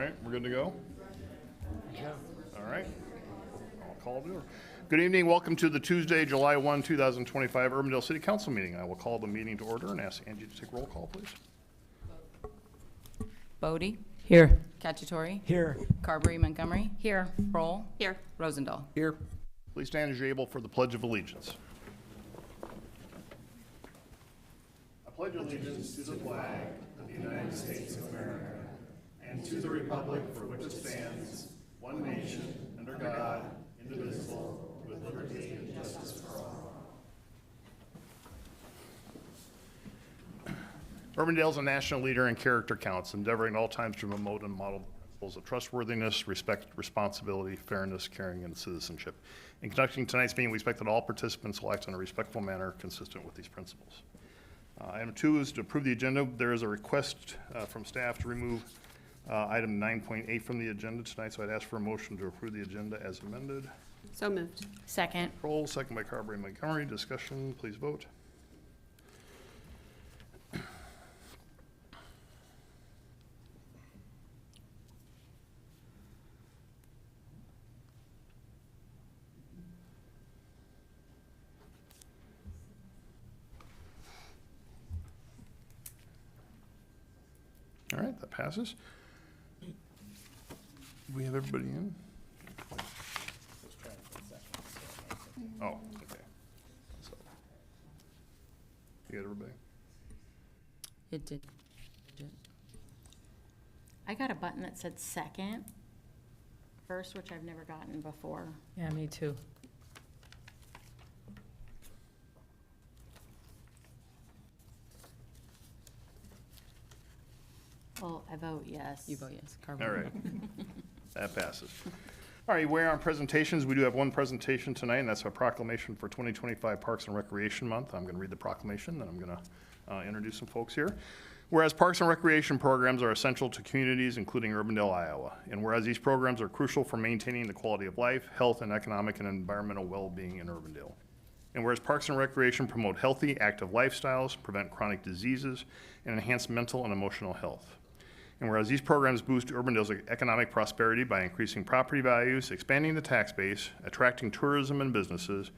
right, we're good to go? Yeah. All right. I'll call to order. Good evening. Welcome to the Tuesday, July 1, 2025 Urbandale City Council meeting. I will call the meeting to order and ask Angie to take roll call, please. Bodie. Here. Cacciatore. Here. Carberry Montgomery. Here. Kroll. Here. Rosendahl. Here. Please stand as you're able for the Pledge of Allegiance. I pledge allegiance to the flag of the United States of America and to the republic for which it stands, one nation, under God, indivisible, with liberty and justice for all. Urbandale is a national leader in character counts, endeavoring at all times to promote and model principles of trustworthiness, respect, responsibility, fairness, caring, and citizenship. In conducting tonight's meeting, we expect that all participants will act in a respectful manner consistent with these principles. Item 2 is to approve the agenda. There is a request from staff to remove item 9.8 from the agenda tonight, so I'd ask for a motion to approve the agenda as amended. So moved. Second. Kroll, second by Carberry Montgomery. Discussion, please vote. All right, that passes. We have everybody in? Oh, okay. So, you got everybody? It did. I got a button that said second first, which I've never gotten before. Yeah, me too. Well, I vote yes. You vote yes. All Carberry. right, that passes. All right, we're on presentations. We do have one presentation tonight, and that's a proclamation for 2025 Parks and Recreation Month. I'm going to read the proclamation, then I'm going to introduce some folks here. Whereas parks and recreation programs are essential to communities, including Urbandale, Iowa, and whereas these programs are crucial for maintaining the quality of life, health, and economic and environmental well-being in Urbandale. And whereas parks and recreation promote healthy, active lifestyles, prevent chronic diseases, and enhance mental and emotional health. And whereas these programs boost Urbandale's economic prosperity by increasing property values, expanding the tax base, attracting tourism and businesses,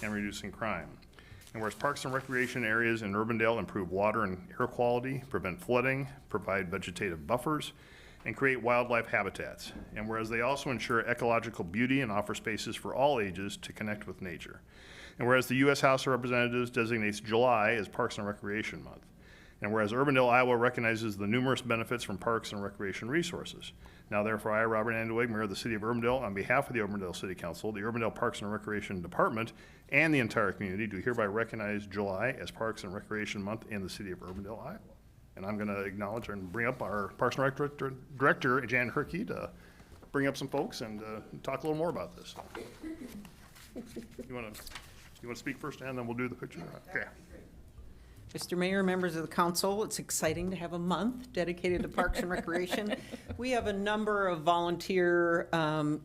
and reducing crime. And whereas parks and recreation areas in Urbandale improve water and air quality, prevent flooding, provide vegetative buffers, and create wildlife habitats. And whereas they also ensure ecological beauty and offer spaces for all ages to connect with nature. And whereas the U.S. House of Representatives designates July as Parks and Recreation Month. And whereas Urbandale, Iowa recognizes the numerous benefits from parks and recreation resources. Now therefore, I, Robert Andeweg, Mayor of the City of Urbandale, on behalf of the Urbandale City Council, the Urbandale Parks and Recreation Department, and the entire community, do hereby recognize July as Parks and Recreation Month in the City of Urbandale, Iowa. And I'm going to acknowledge and bring up our Parks and Rec Director, Jan Herkey, to bring up some folks and talk a little more about this. You want to speak first, and then we'll do the picture? Okay. Mr. Mayor, members of the council, it's exciting to have a month dedicated to Parks and Recreation. We have a number of volunteer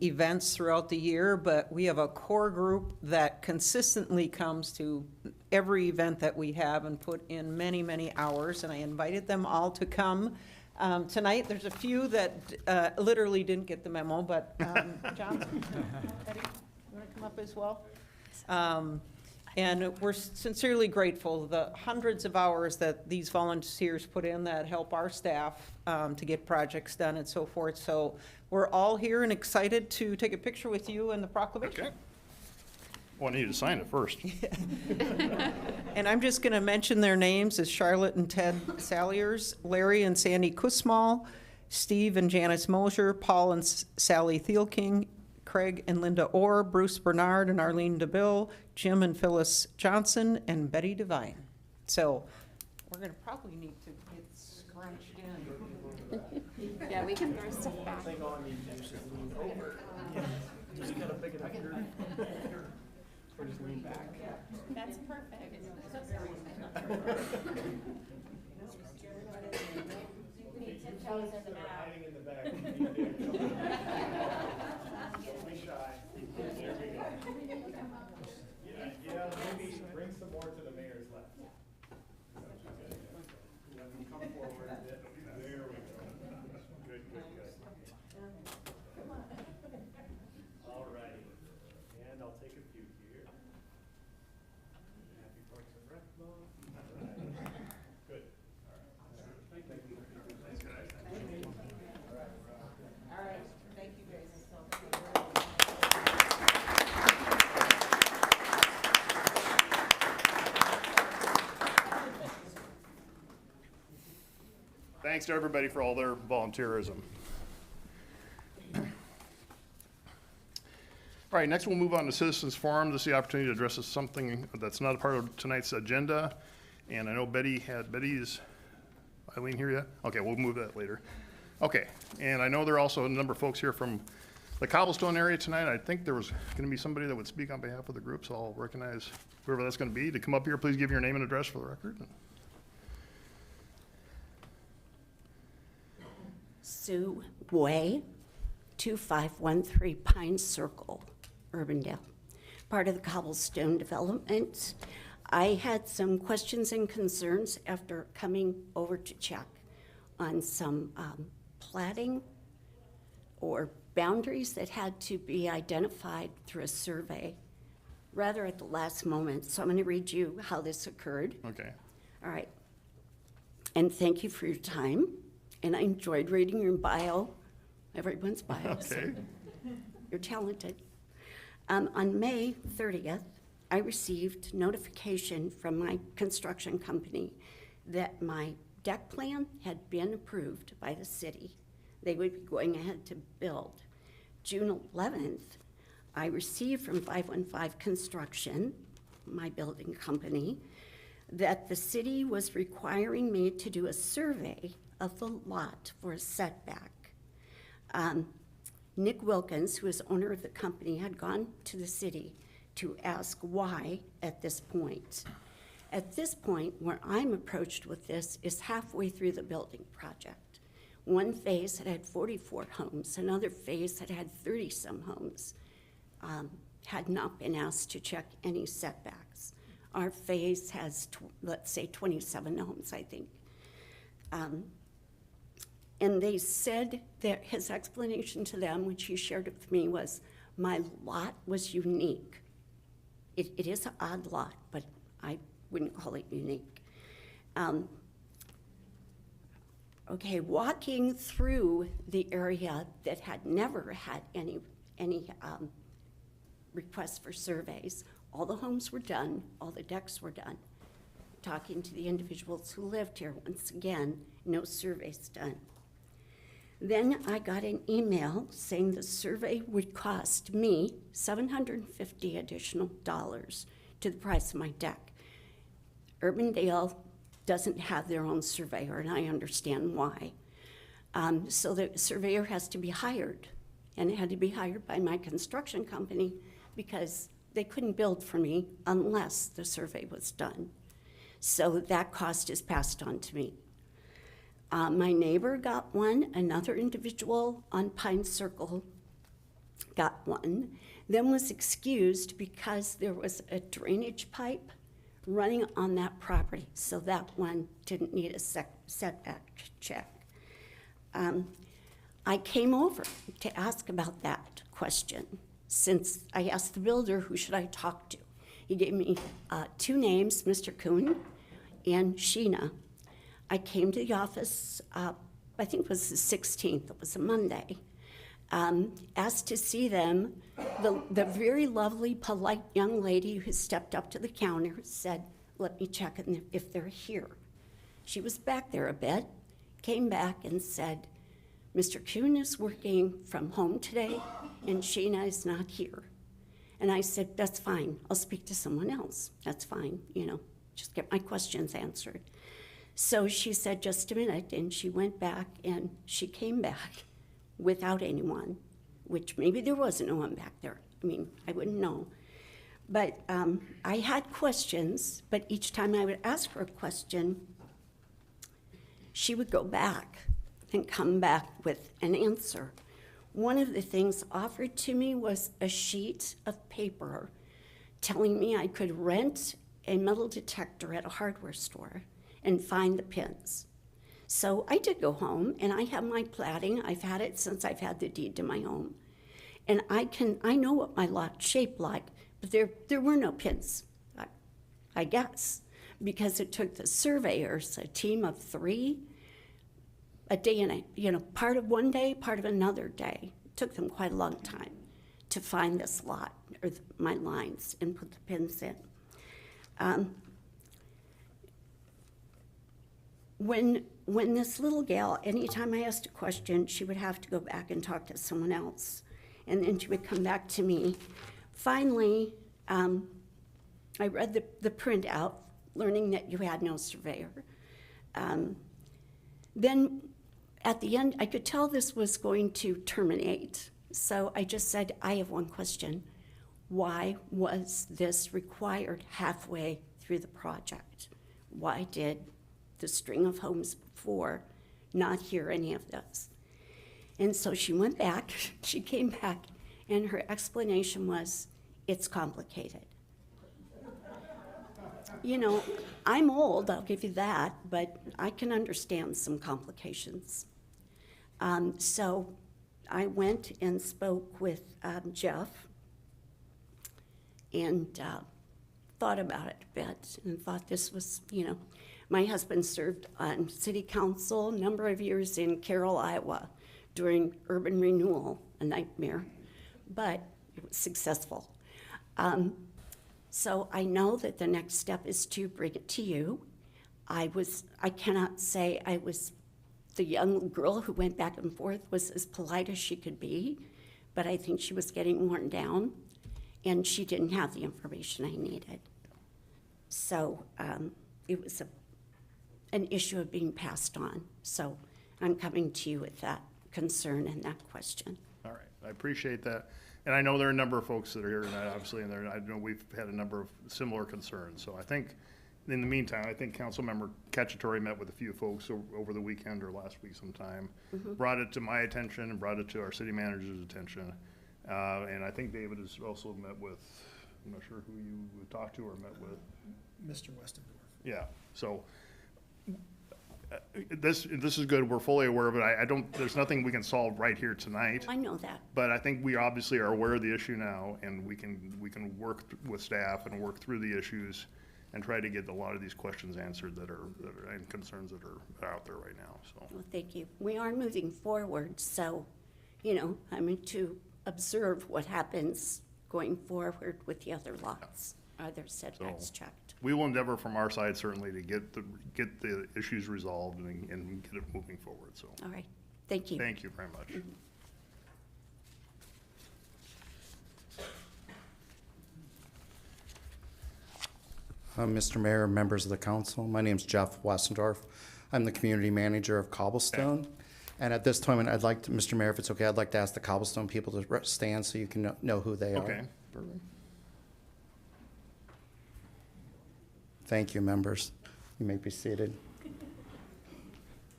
events throughout the year, but we have a core group that consistently comes to every event that we have and put in many, many hours, and I invited them all to come. Tonight, there's a few that literally didn't get the memo, but John, Betty, you want to come up as well? And we're sincerely grateful, the hundreds of hours that these volunteers put in that help our staff to get projects done and so forth. So we're all here and excited to take a picture with you and the proclamation. Okay. Well, I need you to sign it first. And I'm just going to mention their names as Charlotte and Ted Saliers, Larry and Sandy Kusmal, Steve and Janice Mosier, Paul and Sally Thielking, Craig and Linda Orr, Bruce Bernard and Arlene DeBille, Jim and Phyllis Johnson, and Betty Devine. So we're going to probably need to get scrunched in. Yeah, we can throw stuff back. Or just lean back. That's perfect. We need tiptoes in the back. Hiding in the back. Don't be shy. There we go. Yeah, maybe bring some more to the mayor's left. Let them come forward a bit. There we go. Good, good, good. thanks to everybody for all their volunteerism. All right, next we'll move on to citizens forum. This is the opportunity to address something that's not a part of tonight's agenda. And I know Betty's Eileen here yet? Okay, we'll move that later. Okay, and I know there are also a number of folks here from the Cobblestone area tonight. I think there was gonna be somebody that would speak on behalf of the group, so I'll recognize whoever that's gonna be. To come up here, please give your name and address for the record. Sue Way, 2513 Pine Circle, Urbandale, part of the Cobblestone Development. I had some questions and concerns after coming over to check on some platting or boundaries that had to be identified through a survey, rather at the last moment. So I'm going to read you how this occurred. Okay. All right. And thank you for your time. And I enjoyed reading your bio, everyone's bio. so Okay. You're talented. On May 30th, I received notification from my construction company that my deck plan had been approved by the city. They would be going ahead to build. June 11th, I received from 515 Construction, my building company, that the city was requiring me to do a survey of the lot for a setback. Nick Wilkins, who is owner of the company, had gone to the city to ask why at this point. At this point, where I'm approached with this is halfway through the building project. One phase had 44 homes, another phase had 30-some homes, had not been asked to check any setbacks. Our phase has, let's say, 27 homes, I think. And they said that his explanation to them, which he shared with me, was my lot was unique. It is an odd lot, but I wouldn't call it unique. Okay, walking through the area that had never had any requests for surveys, all the homes were done, all the decks were done. Talking to the individuals who lived here, once again, no surveys done. Then I got an email saying the survey would cost me $750 additional to the price of my deck. Urbandale doesn't have their own surveyor, and I understand why. So the surveyor has to be hired, and it had to be hired by my construction company because they couldn't build for me unless the survey was done. So that cost is passed on to me. My neighbor got one, another individual on Pine Circle got one, then was excused because there was a drainage pipe running on that property, so that one didn't need a setback check. I came over to ask about that question. Since I asked the builder, who should I talk to? He gave me two names, Mr. Kuhn and Sheena. I came to the office, I think it was the 16th, it was a Monday, asked to see them. The very lovely, polite young lady who stepped up to the counter said, let me check if they're here. She was back there a bit, came back and said, Mr. Kuhn is working from home today and Sheena is not here. And I said, that's fine, I'll speak to someone else. That's fine, just get my questions answered. So she said, just a minute, and she went back and she came back without anyone, which maybe there wasn't no one back there. I mean, I wouldn't know. But I had questions, but each time I would ask her a question, she would go back and come back with an answer. One of the things offered to me was a sheet of paper telling me I could rent a metal detector at a hardware store and find the pins. So I did go home, and I have my platting. I've had it since I've had the deed to my home. And I know what my lot shaped like, but there were no pins, I guess, because it took the surveyors, a team of 3, a day and part of one day, part of another day. It took them quite a long time to find this lot, or my lines, and put the pins in. when this little gal, anytime I asked a question, she would have to go back and talk to someone else. And then she would come back to me. Finally, I read the printout, learning that you had no surveyor. Then at the end, I could tell this was going to terminate. So I just said, I have one question. Why was this required halfway through the project? Why did the string of homes before not hear any of this? And so she went back, she came back, and her explanation was, it's complicated. You know, I'm old, I'll give you that, but I can understand some complications. So I went and spoke with Jeff and thought about it a bit and thought this was, you know, my husband served on city council a number of years in Carroll, Iowa during urban renewal, a nightmare, but it was successful. So I know that the next step is to bring it to you. I cannot say I was the young girl who went back and forth was as polite as she could be, but I think she was getting worn down and she didn't have the information I needed. So it was an issue of being passed on. So I'm coming to you with that concern and that question. All right, I appreciate that. And I know there are a number of folks that are here tonight, obviously, and I know we've had a number of similar concerns. So I think, in the meantime, I think Councilmember Cacciatore met with a few folks over the weekend or last week sometime, brought it to my attention and brought it to our city manager's attention. And I think David has also met with, I'm not sure who you talked to or met with. Mr. Westendorf. Yeah, so this is good. We're fully aware of it. There's nothing we can solve right here tonight. I know that. But I think we obviously are aware of the issue now, and we can work with staff and work through the issues and try to get a lot of these questions answered that are and concerns that are out there right now, so. Well, thank you. We are moving forward, so, you know, I'm to observe what happens going forward with the other lots. Are their setbacks checked? We will endeavor from our side certainly to get the issues resolved and get it moving forward, so. All right, thank you. Thank you very much. Mr. Mayor, members of the council, my name's Jeff Westendorf. I'm the community manager of Cobblestone. And at this time, I'd like to, Mr. Mayor, if it's okay, I'd like to ask the Cobblestone people to stand so you can know who they are. Okay, perfect. Thank you, members. You may be seated.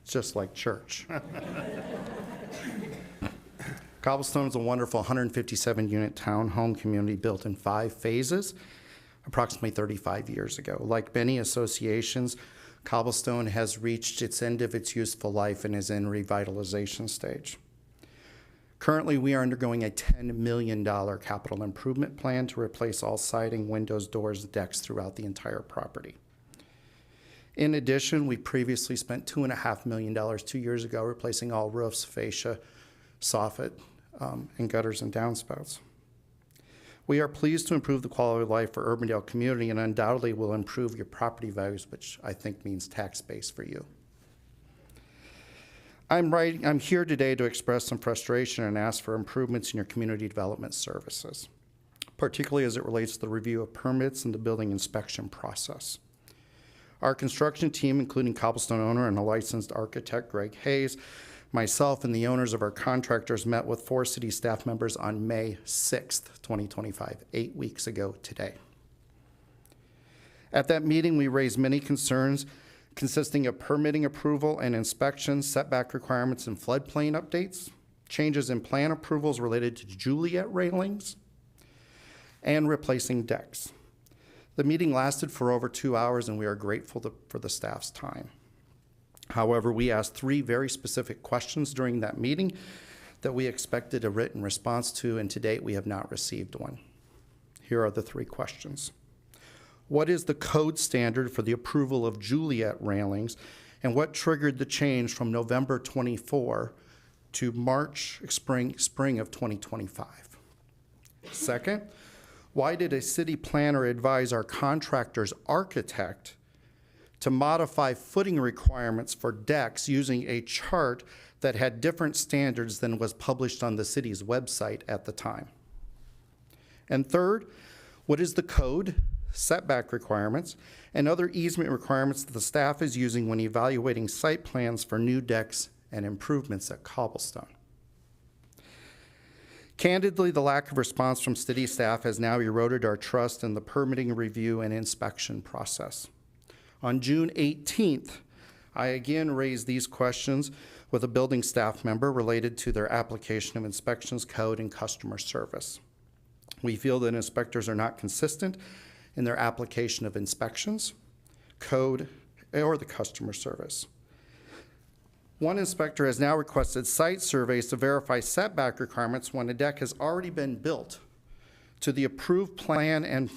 It's just like church. Cobblestone is a wonderful 157-unit townhome community built in 5 phases, approximately 35 years ago. Like many associations, Cobblestone has reached its end of its useful life and is in revitalization stage. Currently, we are undergoing a $10 million capital improvement plan to replace all siding, windows, doors, and decks throughout the entire property. In addition, we previously spent $2.5 million 2 years ago replacing all roofs, fascia, soffit, and gutters and downspouts. We are pleased to improve the quality of life for Urbandale community and undoubtedly will improve your property values, which I think means tax base for you. I'm here today to express some frustration and ask for improvements in your community development services, particularly as it relates to the review of permits and the building inspection process. Our construction team, including Cobblestone owner and a licensed architect, Greg Hayes, myself and the owners of our contractors met with 4 city staff members on May 6th, 2025, 8 weeks ago today. At that meeting, we raised many concerns consisting of permitting approval and inspection, setback requirements and floodplain updates, changes in plan approvals related to Juliet railings, and replacing decks. The meeting lasted for over 2 hours and we are grateful for the staff's time. However, we asked 3 very specific questions during that meeting that we expected a written response to, and to date we have not received one. Here are the 3 questions. What is the code standard for the approval of Juliet railings, and what triggered the change from November 24 to spring of 2025? Second, why did a city planner advise our contractor's architect to modify footing requirements for decks using a chart that had different standards than was published on the city's website at the time. And third, what is the code, setback requirements, and other easement requirements that the staff is using when evaluating site plans for new decks and improvements at Cobblestone? Candidly, the lack of response from city staff has now eroded our trust in the permitting review and inspection process. On June 18th, I again raised these questions with a building staff member related to their application of inspections code and customer service. We feel that inspectors are not consistent in their application of inspections, code, or the customer service. One inspector has now requested site surveys to verify setback requirements when a deck has already been built to the approved plan, and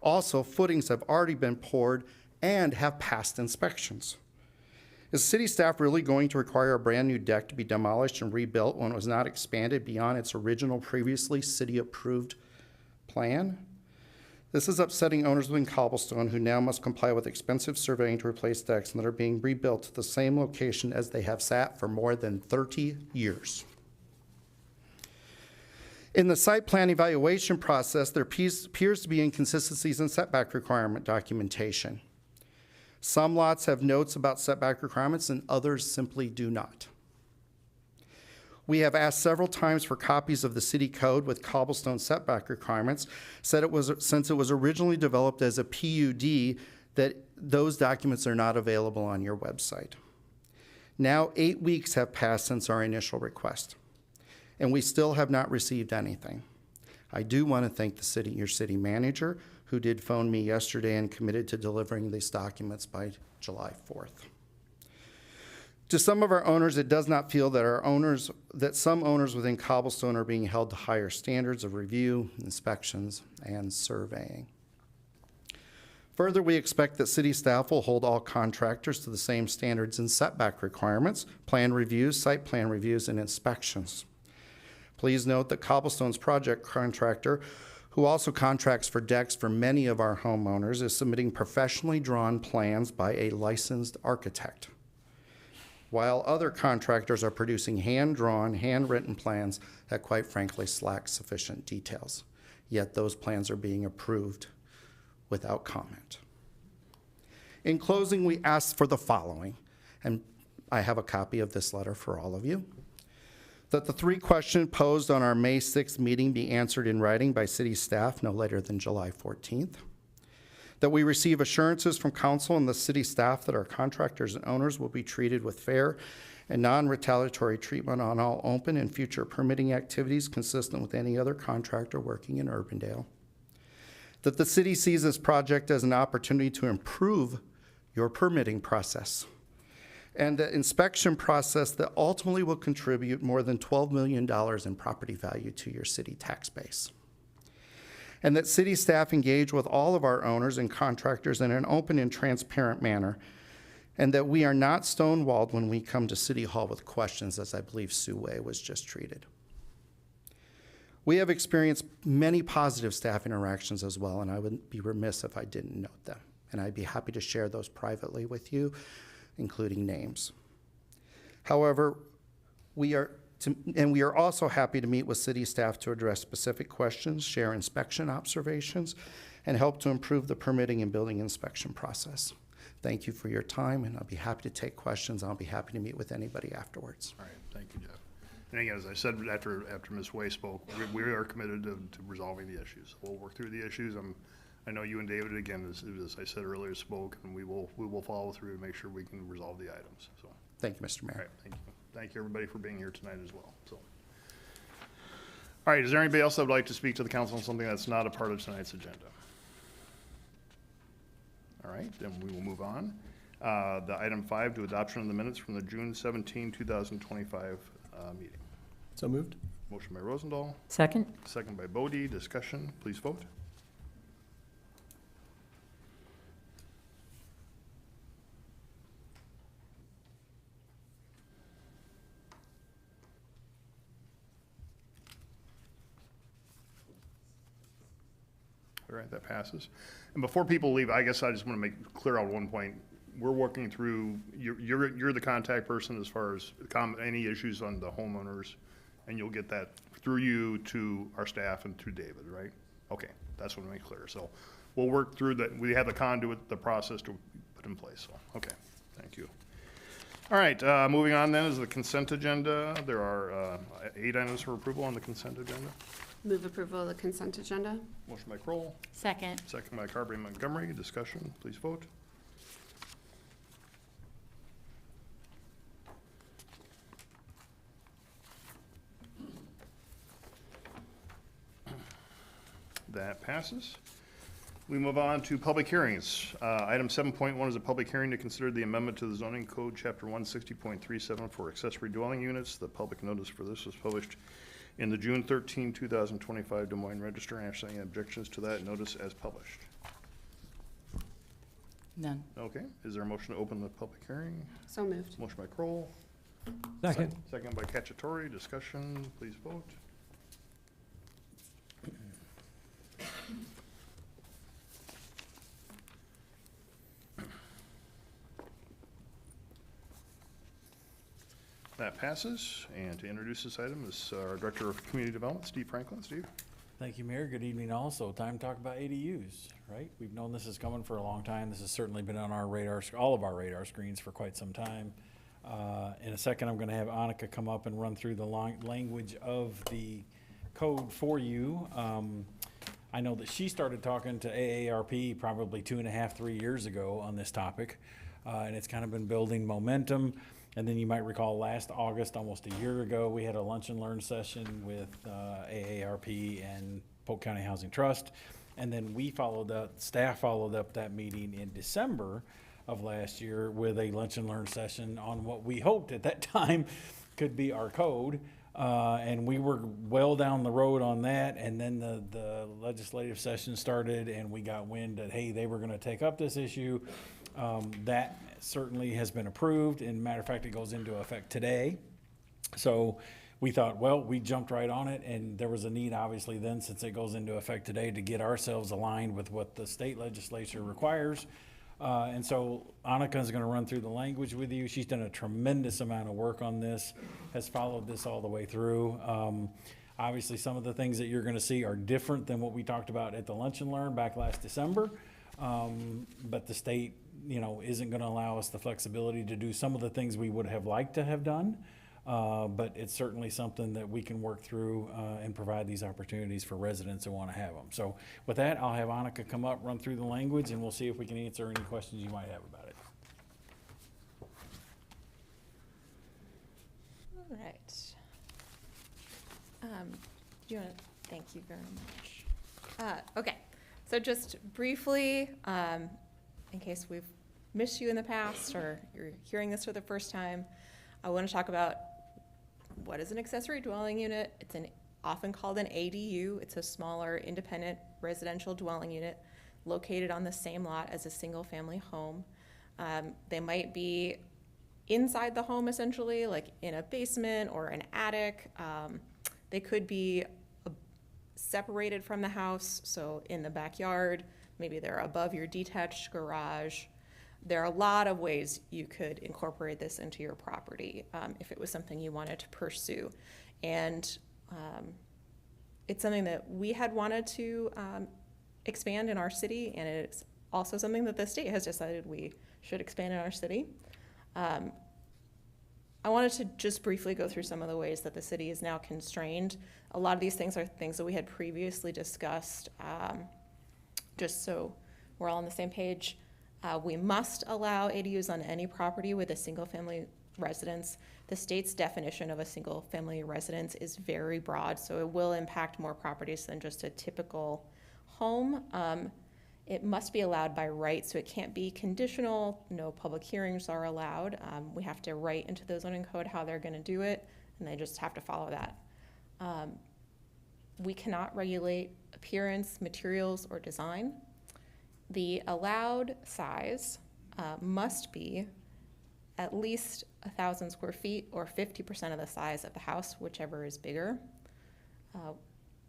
also footings have already been poured and have passed inspections. Is city staff really going to require a brand-new deck to be demolished and rebuilt when it was not expanded beyond its original previously city-approved plan? This is upsetting owners within Cobblestone who now must comply with expensive surveying to replace decks that are being rebuilt to the same location as they have sat for more than 30 years. In the site plan evaluation process, there appears to be inconsistencies in setback requirement documentation. Some lots have notes about setback requirements and others simply do not. We have asked several times for copies of the city code with Cobblestone setback requirements, since it was originally developed as a PUD, that those documents are not available on your website. Now 8 weeks have passed since our initial request, and we still have not received anything. I do want to thank your city manager, who did phone me yesterday and committed to delivering these documents by July 4th. To some of our owners, it does not feel that some owners within Cobblestone are being held to higher standards of review, inspections, and surveying. Further, we expect that city staff will hold all contractors to the same standards and setback requirements, plan reviews, site plan reviews, and inspections. Please note that Cobblestone's project contractor, who also contracts for decks for many of our homeowners, is submitting professionally drawn plans by a licensed architect, while other contractors are producing hand-drawn, handwritten plans that quite frankly lack sufficient details. Yet those plans are being approved without comment. In closing, we ask for the following, and I have a copy of this letter for all of you: that the 3 questions posed on our May 6th meeting be answered in writing by city staff no later than July 14th. That we receive assurances from council and the city staff that our contractors and owners will be treated with fair and non-retaliatory treatment on all open and future permitting activities consistent with any other contractor working in Urbandale. That the city sees this project as an opportunity to improve your permitting process, and the inspection process that ultimately will contribute more than $12 million in property value to your city tax base. And that city staff engage with all of our owners and contractors in an open and transparent manner, and that we are not stonewalled when we come to City Hall with questions, as I believe Sue Way was just treated. We have experienced many positive staff interactions as well, and I would be remiss if I didn't note them. And I'd be happy to share those privately with you, including names. However, we are also happy to meet with city staff to address specific questions, share inspection observations, and help to improve the permitting and building inspection process. Thank you for your time, and I'll be happy to take questions. I'll be happy to meet with anybody afterwards. All right, thank you, Jeff. And again, as I said after Ms. Way spoke, we are committed to resolving the issues. We'll work through the issues. I know you and David, again, as I said earlier, spoke, and we will follow through to make sure we can resolve the items. So, Thank you, Mr. Mayor. all right, thank you. Thank you, everybody, for being here tonight as well. So, all right, is there anybody else that would like to speak to the council on something that's not a part of tonight's agenda? All right, then we will move on. The item 5, to adoption of the minutes from the June 17, 2025 meeting. So moved. Motion by Rosendahl, Second? second by Bodie. Discussion, please vote. All right, that passes. And before people leave, I guess I just want to make clear on one point. we're working through, you're the contact person as far as any issues on the homeowners, and you'll get that through you to our staff and to David, right? Okay, that's what I make clear. So we'll work through that. We have the conduit, the process to put in place. So, okay, thank you. All right, moving on then is the consent agenda. There are 8 items for approval on the consent agenda. Move approval of the consent agenda. Motion by Kroll, Second. second by Carberry Montgomery. Discussion, please vote. That passes. We move on to public hearings. Item 7.1 is a public hearing to consider the amendment to the zoning code, chapter 160.37 for accessory dwelling units. The public notice for this was published in the June 13, 2025 Des Moines Register. Ashley, any objections to that notice as published? None. Okay, is there a motion to open the public hearing? So moved. Motion by Kroll. Second. Second by Cacciatore. Discussion, please vote. That passes. And to introduce this item is our Director of Community Development, Steve Franklin. Steve? Thank you, Mayor. Good evening also. Time to talk about ADUs, right? We've known this is coming for a long time. This has certainly been on our radar, all of our radar screens for quite some time. In a second, I'm going to have Annika come up and run through the language of the code for you. I know that she started talking to AARP probably 2.5, 3 years ago on this topic, and it's kind of been building momentum. And then you might recall last August, almost a year ago, we had a lunch and learn session with AARP and Polk County Housing Trust. And then we followed up, staff followed up that meeting in December of last year with a lunch and learn session on what we hoped at that time could be our code. And we were well down the road on that. And then the legislative session started and we got wind that, hey, they were going to take up this issue. That certainly has been approved, and matter of fact, it goes into effect today. So we thought, well, we jumped right on it, and there was a need, obviously, then, since it goes into effect today, to get ourselves aligned with what the state legislature requires. And so Annika's gonna run through the language with you. She's done a tremendous amount of work on this, has followed this all the way through. Obviously, some of the things that you're gonna see are different than what we talked about at the Lunch and Learn back last December. But the state, isn't gonna allow us the flexibility to do some of the things we would have liked to have done. But it's certainly something that we can work through and provide these opportunities for residents who want to have them. So with that, I'll have Annika come up, run through the language, and we'll see if we can answer any questions you might have about it. All right. Thank you very much. Okay, so just briefly, in case we've missed you in the past or you're hearing this for the first time, I want to talk about what is an accessory dwelling unit. It's often called an ADU. It's a smaller independent residential dwelling unit located on the same lot as a single family home. They might be inside the home essentially, like in a basement or an attic. They could be separated from the house, so in the backyard. Maybe they're above your detached garage. There are a lot of ways you could incorporate this into your property if it was something you wanted to pursue. And it's something that we had wanted to expand in our city, and it's also something that the state has decided we should expand in our city. I wanted to just briefly go through some of the ways that the city is now constrained. A lot of these things are things that we had previously discussed, just so we're all on the same page. We must allow ADUs on any property with a single-family residence. The state's definition of a single-family residence is very broad, so it will impact more properties than just a typical home. It must be allowed by right, so it can't be conditional. No public hearings are allowed. We have to write into the zoning code how they're going to do it, and they just have to follow that. We cannot regulate appearance, materials, or design. The allowed size must be at least 1,000 square feet or 50% of the size of the house, whichever is bigger.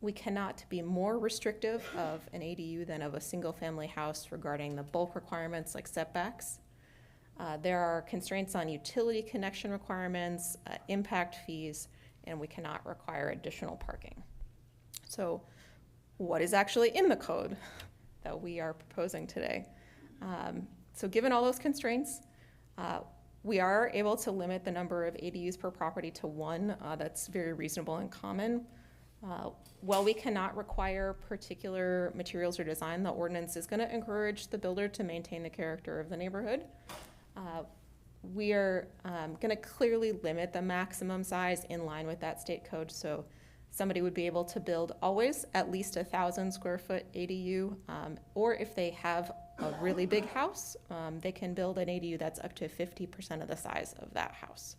We cannot be more restrictive of an ADU than of a single family house regarding the bulk requirements like setbacks. There are constraints on utility connection requirements, impact fees, and we cannot require additional parking. So what is actually in the code that we are proposing today? So given all those constraints, we are able to limit the number of ADUs per property to 1. That's very reasonable and common. While we cannot require particular materials or design, the ordinance is going to encourage the builder to maintain the character of the neighborhood. We are going to clearly limit the maximum size in line with that state code. So somebody would be able to build always at least 1,000 square foot ADU, or if they have a really big house, they can build an ADU that's up to 50% of the size of that house.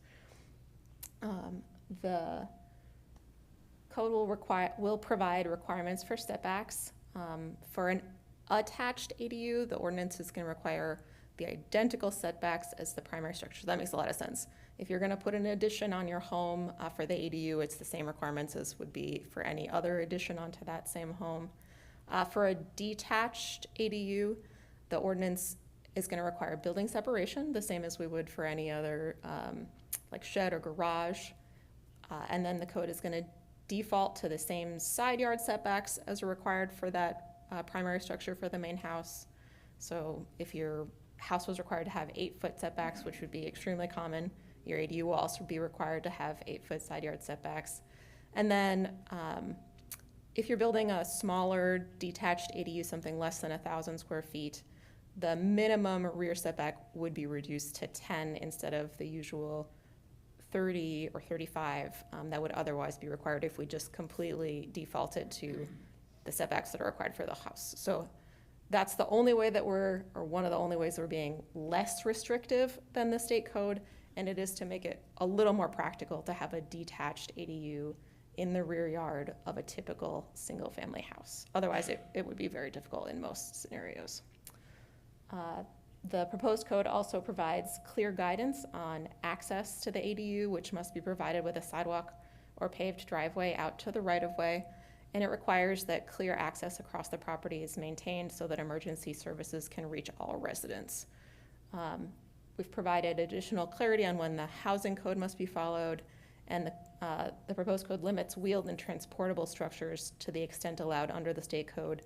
The code will provide requirements for setbacks. For an attached ADU, the ordinance is going to require the identical setbacks as the primary structure. So that makes a lot of sense. If you're going to put an addition on your home for the ADU, it's the same requirements as would be for any other addition onto that same home. For a detached ADU, the ordinance is going to require building separation, the same as we would for any other like shed or garage. And then the code is going to default to the same side yard setbacks as are required for that primary structure for the main house. So if your house was required to have 8-foot setbacks, which would be extremely common, your ADU will also be required to have 8-foot side yard setbacks. And then if you're building a smaller detached ADU, something less than 1,000 square feet, the minimum rear setback would be reduced to 10 instead of the usual 30 or 35 that would otherwise be required if we just completely defaulted to the setbacks that are required for the house. So that's the only way that or one of the only ways that we're being less restrictive than the state code, and it is to make it a little more practical to have a detached ADU in the rear yard of a typical single-family house. Otherwise, it would be very difficult in most scenarios. The proposed code also provides clear guidance on access to the ADU, which must be provided with a sidewalk or paved driveway out to the right-of-way, and it requires that clear access across the property is maintained so that emergency services can reach all residents. We've provided additional clarity on when the housing code must be followed, and the proposed code limits wheeled and transportable structures to the extent allowed under the state code,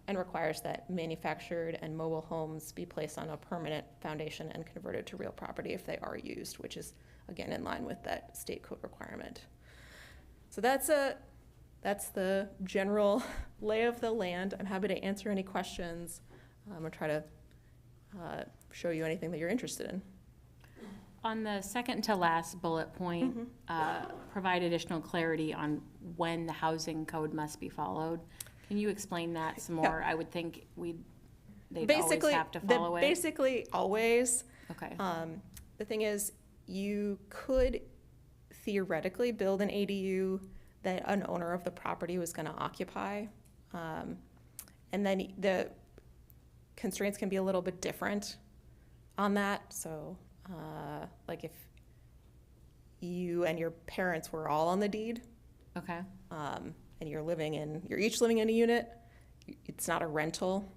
and requires that manufactured and mobile homes be placed on a permanent foundation and converted to real property if they are used, which is, again, in line with that state code requirement. So that's the general lay of the land. I'm happy to answer any questions or try to show you anything that you're interested in. On the second to last bullet point, provide additional clarity on when the housing code must be followed. Can you explain that some more? Yeah. I would think they'd always have to follow it. Basically, always. Okay. The thing is, you could theoretically build an ADU that an owner of the property was going to occupy. And then the constraints can be a little bit different on that. So, like if you and your parents were all on the deed, Okay. and you're each living in a unit, it's not a rental.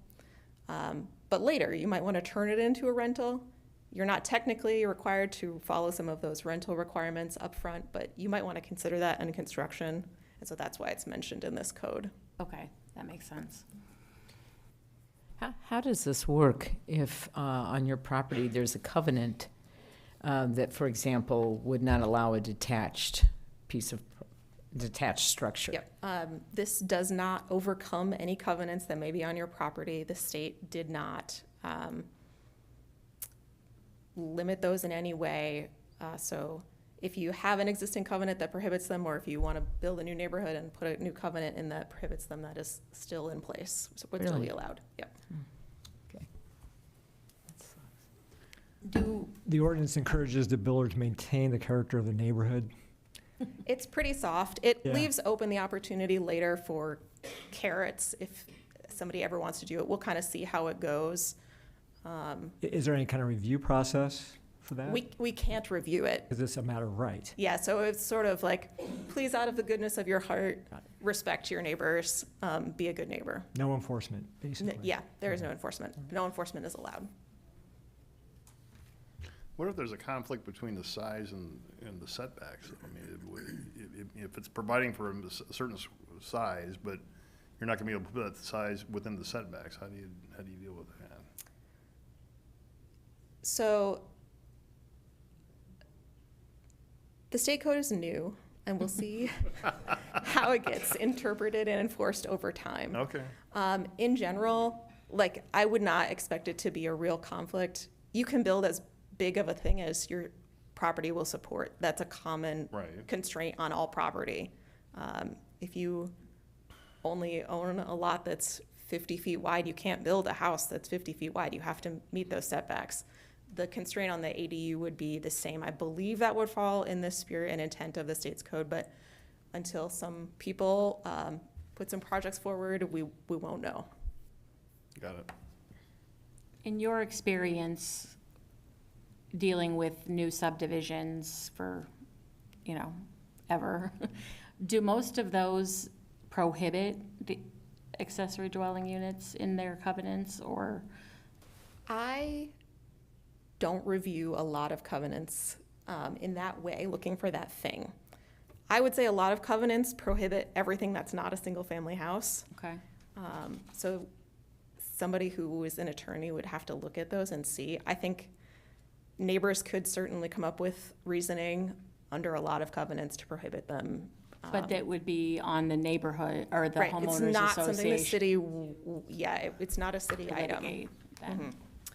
But later, you might want to turn it into a rental. You're not technically required to follow some of those rental requirements up front, but you might want to consider that in construction. And so that's why it's mentioned in this code. Okay, that makes sense. How does this work if on your property there's a covenant that, for example, would not allow a detached structure? Yep. This does not overcome any covenants that may be on your property. The state did not limit those in any way. So if you have an existing covenant that prohibits them, or if you want to build a new neighborhood and put a new covenant in that prohibits them, that is still in place. So it's Really? really allowed. Yep. Okay. The ordinance encourages the builder to maintain the character of the neighborhood. It's pretty soft. It Yeah. leaves open the opportunity later for carrots if somebody ever wants to do it. We'll kind of see how it goes. Is there any kind of review process for that? We can't review it. Is this a matter of right? Yeah, so it's sort of like, please, out of the goodness of your heart, respect your neighbors, be a good neighbor. No enforcement, basically. Yeah, there is no enforcement. No enforcement is allowed. What if there's a conflict between the size and the setbacks? I mean, if it's providing for a certain size, but you're not gonna be able to put that size within the setbacks, how do you deal with that? So the state code is new, and we'll see how it gets interpreted and enforced over time. Okay. In general, like, I would not expect it to be a real conflict. You can build as big of a thing as your property will support. That's a common Right. constraint on all property. If you only own a lot that's 50 feet wide, you can't build a house that's 50 feet wide. You have to meet those setbacks. The constraint on the ADU would be the same. I believe that would fall in the spirit and intent of the state's code, but until some people put some projects forward, we won't know. Got it. In your experience dealing with new subdivisions for, ever, do most of those prohibit the accessory dwelling units in their covenants, or? I don't review a lot of covenants in that way, looking for that thing. I would say a lot of covenants prohibit everything that's not a single-family house. Okay. So somebody who is an attorney would have to look at those and see. I think neighbors could certainly come up with reasoning under a lot of covenants to prohibit them. But that would be on the neighborhood or the Right, homeowners it's not something the association city, it's not a city to item. litigate then.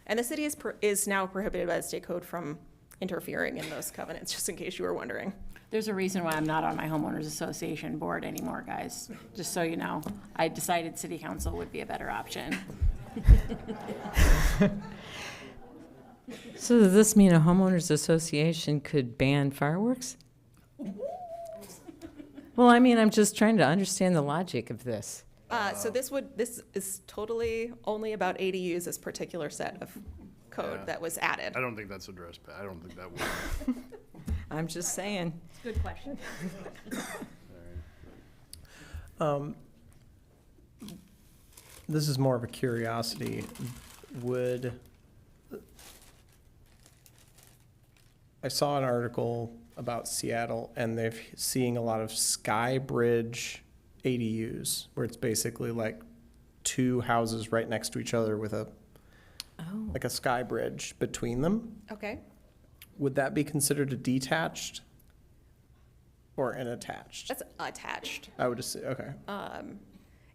And the city is now prohibited by the state code from interfering in those covenants, just in case you were wondering. There's a reason why I'm not on my homeowners association board anymore, guys, just so you know. I decided city council would be a better option. So does this mean a homeowners association could ban fireworks? Well, I mean, I'm just trying to understand the logic of this. So this is totally only about ADUs, this particular set of code Yeah. that was added. I don't think that's addressed, I don't think that would. I'm just saying. Good question. This is more of a curiosity. I saw an article about Seattle, and they're seeing a lot of sky bridge ADUs, where it's basically like two houses right next to each other with like a sky bridge between them. Okay. Would that be considered a detached or an attached? That's attached. I would just say, okay.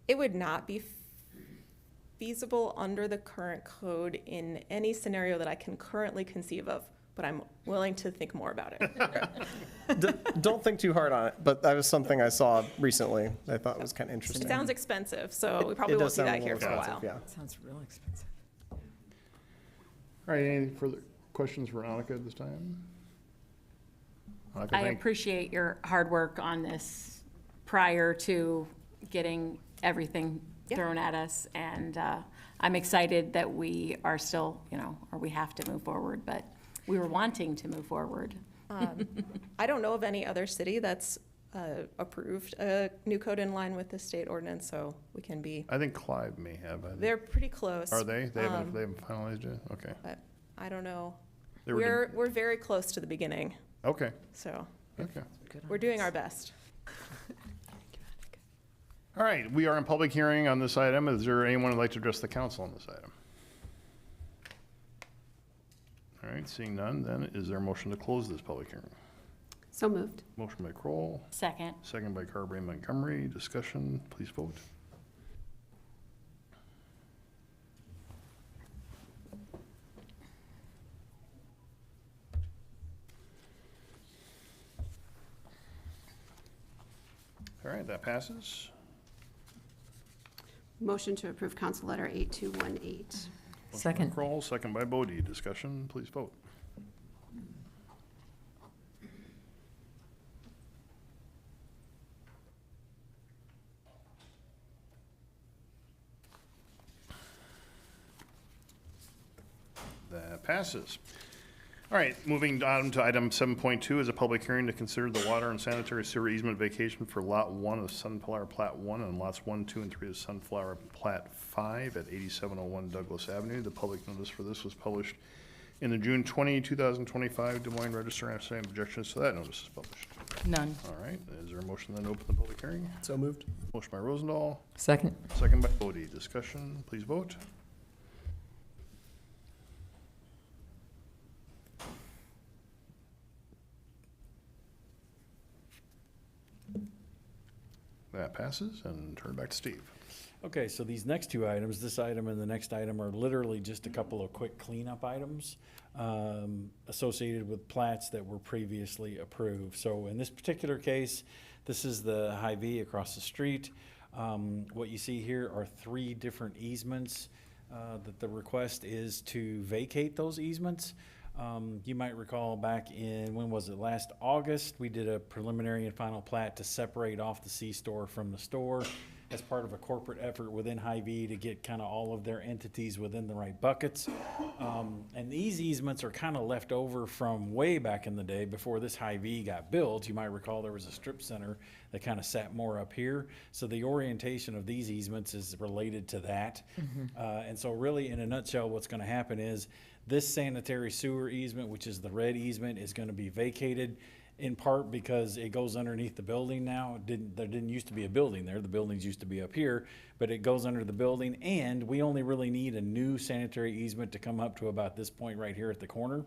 It would not be feasible under the current code in any scenario that I can currently conceive of, but I'm willing to think more about it. Don't think too hard on it, but that was something I saw recently I thought was kind of interesting. It sounds expensive, so we probably It won't does see sound that a here little for a expensive, while. yeah. Sounds real expensive. All right, any further questions for Annika at this time? Annika, I thank- appreciate your hard work on this prior to getting everything Yeah. thrown at us. And I'm excited that we are still, or we have to move forward, but we were wanting to move forward. I don't know of any other city that's approved a new code in line with the state ordinance, so we can be, I think Clive may have. I think. they're pretty close. Are they? They haven't finalized yet? Okay. But I don't know. They were We're very close to the beginning, Okay, so okay. we're doing our best. All right, we are in public hearing on this item. Is there anyone who'd like to address the council on this item? All right, seeing none, then is there a motion to close this public hearing? So moved. Motion by Kroll, Second. second by Carberry Montgomery. Discussion, please vote. All right, that passes. Motion to approve council letter 8218. Motion by Second. Kroll, second by Bodie. Discussion, please vote. That passes. All right, moving on to item 7.2 is a public hearing to consider the water and sanitary sewer easement vacation for Lot 1 of Sunflower Plat 1 and Lots 1, 2, and 3 of Sunflower Plat 5 at 8701 Douglas Avenue. The public notice for this was published In the June 2025 Des Moines Register, I have any objections to that notice is published. None. All right, is there a motion then to open the public hearing? So moved. Motion by Rosendahl, Second. second by Bodie. Discussion, please vote. That passes, and turn it back to Steve. Okay, so these next two items, this item and the next item, are literally just a couple of quick cleanup items associated with plats that were previously approved. So in this particular case, this is the Hy-Vee across the street. What you see here are 3 different easements that the request is to vacate those easements. You might recall back in, when was it, last August, we did a preliminary and final plat to separate off the C-store from the store as part of a corporate effort within Hy-Vee to get kind of all of their entities within the right buckets. And these easements are kind of left over from way back in the day before this Hy-Vee got built. You might recall there was a strip center that kind of sat more up here. So the orientation of these easements is related to that. And so really, in a nutshell, what's going to happen is this sanitary sewer easement, which is the red easement, is going to be vacated, in part because it goes underneath the building now. There didn't used to be a building there. The buildings used to be up here, but it goes under the building, and we only really need a new sanitary easement to come up to about this point right here at the corner.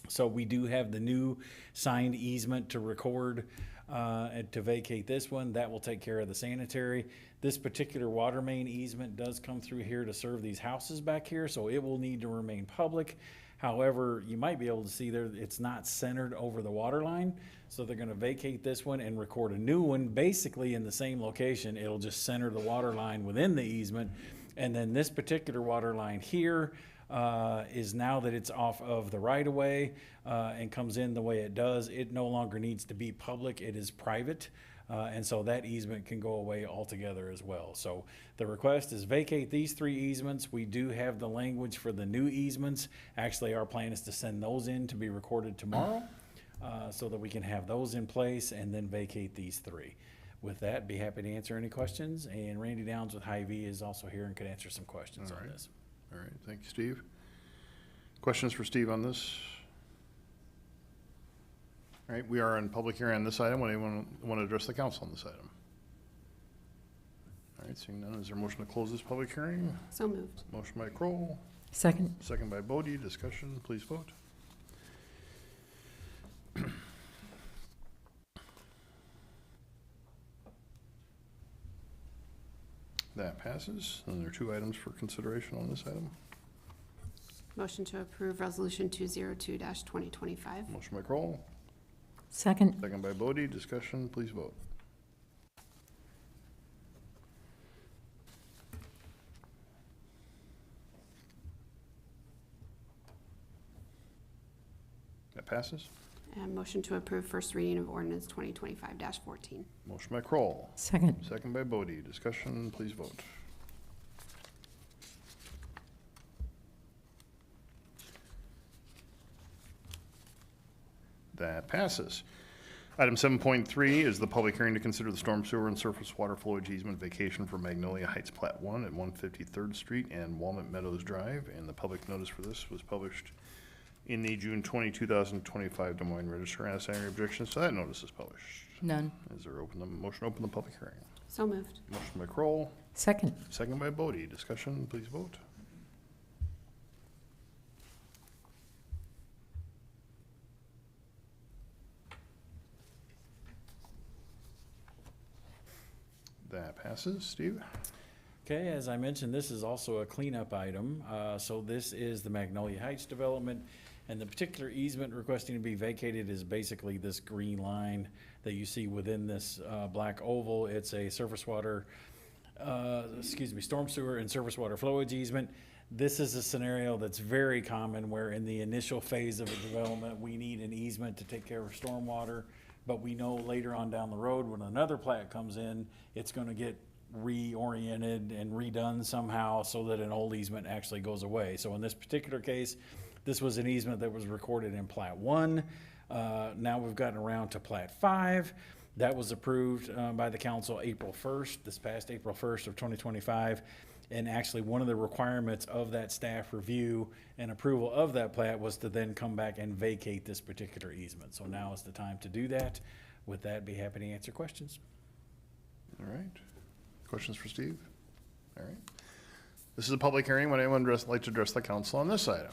So we do have the new signed easement to record and to vacate this one. That will take care of the sanitary. This particular water main easement does come through here to serve these houses back here, so it will need to remain public. However, you might be able to see there, it's not centered over the water line. So they're gonna vacate this one and record a new one, basically in the same location. It'll just center the water line within the easement. And then this particular water line here is, now that it's off of the right-of-way and comes in the way it does, it no longer needs to be public, it is private. And so that easement can go away altogether as well. So the request is vacate these 3 easements. We do have the language for the new easements. Actually, our plan is to send those in to be recorded tomorrow so that we can have those in place and then vacate these 3. With that, be happy to answer any questions. And Randy Downs with Hy-Vee is also here and could answer some questions on this. All right, thank you, Steve. Questions for Steve on this? All right, we are in public hearing on this item. Would anyone want to address the council on this item? All right, seeing none, is there a motion to close this public hearing? So moved. Motion by Kroll, Second. second by Bodie. Discussion, please vote. That passes. And there are 2 items for consideration on this item. Motion to approve Resolution 202-2025. Motion by Kroll, Second. second by Bodie. Discussion, please vote. That passes. And motion to approve first reading of ordinance 2025-14. Motion by Kroll, Second. second by Bodie. Discussion, please vote. That passes. Item 7.3 is the public hearing to consider the storm sewer and surface water flowage easement vacation for Magnolia Heights Plat 1 at 153rd Street and Walnut Meadows Drive. And the public notice for this was published in the June 2025 Des Moines Register. Ask any objections to that notice is published. None. Is there motion to open the public hearing? So moved. Motion by Kroll, Second. second by Bodie. Discussion, please vote. That passes. Steve? Okay, as I mentioned, this is also a cleanup item. So this is the Magnolia Heights development, and the particular easement requesting to be vacated is basically this green line that you see within this black oval. It's a surface water, storm sewer and surface water flowage easement. This is a scenario that's very common where in the initial phase of a development, we need an easement to take care of stormwater. But we know later on down the road, when another plat comes in, it's gonna get reoriented and redone somehow so that an old easement actually goes away. So in this particular case, this was an easement that was recorded in Plat 1. Now we've gotten around to Plat 5. That was approved by the council April 1st, this past April 1st of 2025. And actually, one of the requirements of that staff review and approval of that plat was to then come back and vacate this particular easement. So now is the time to do that. With that, be happy to answer questions. All right. Questions for Steve? All right. This is a public hearing. Would anyone like to address the council on this item?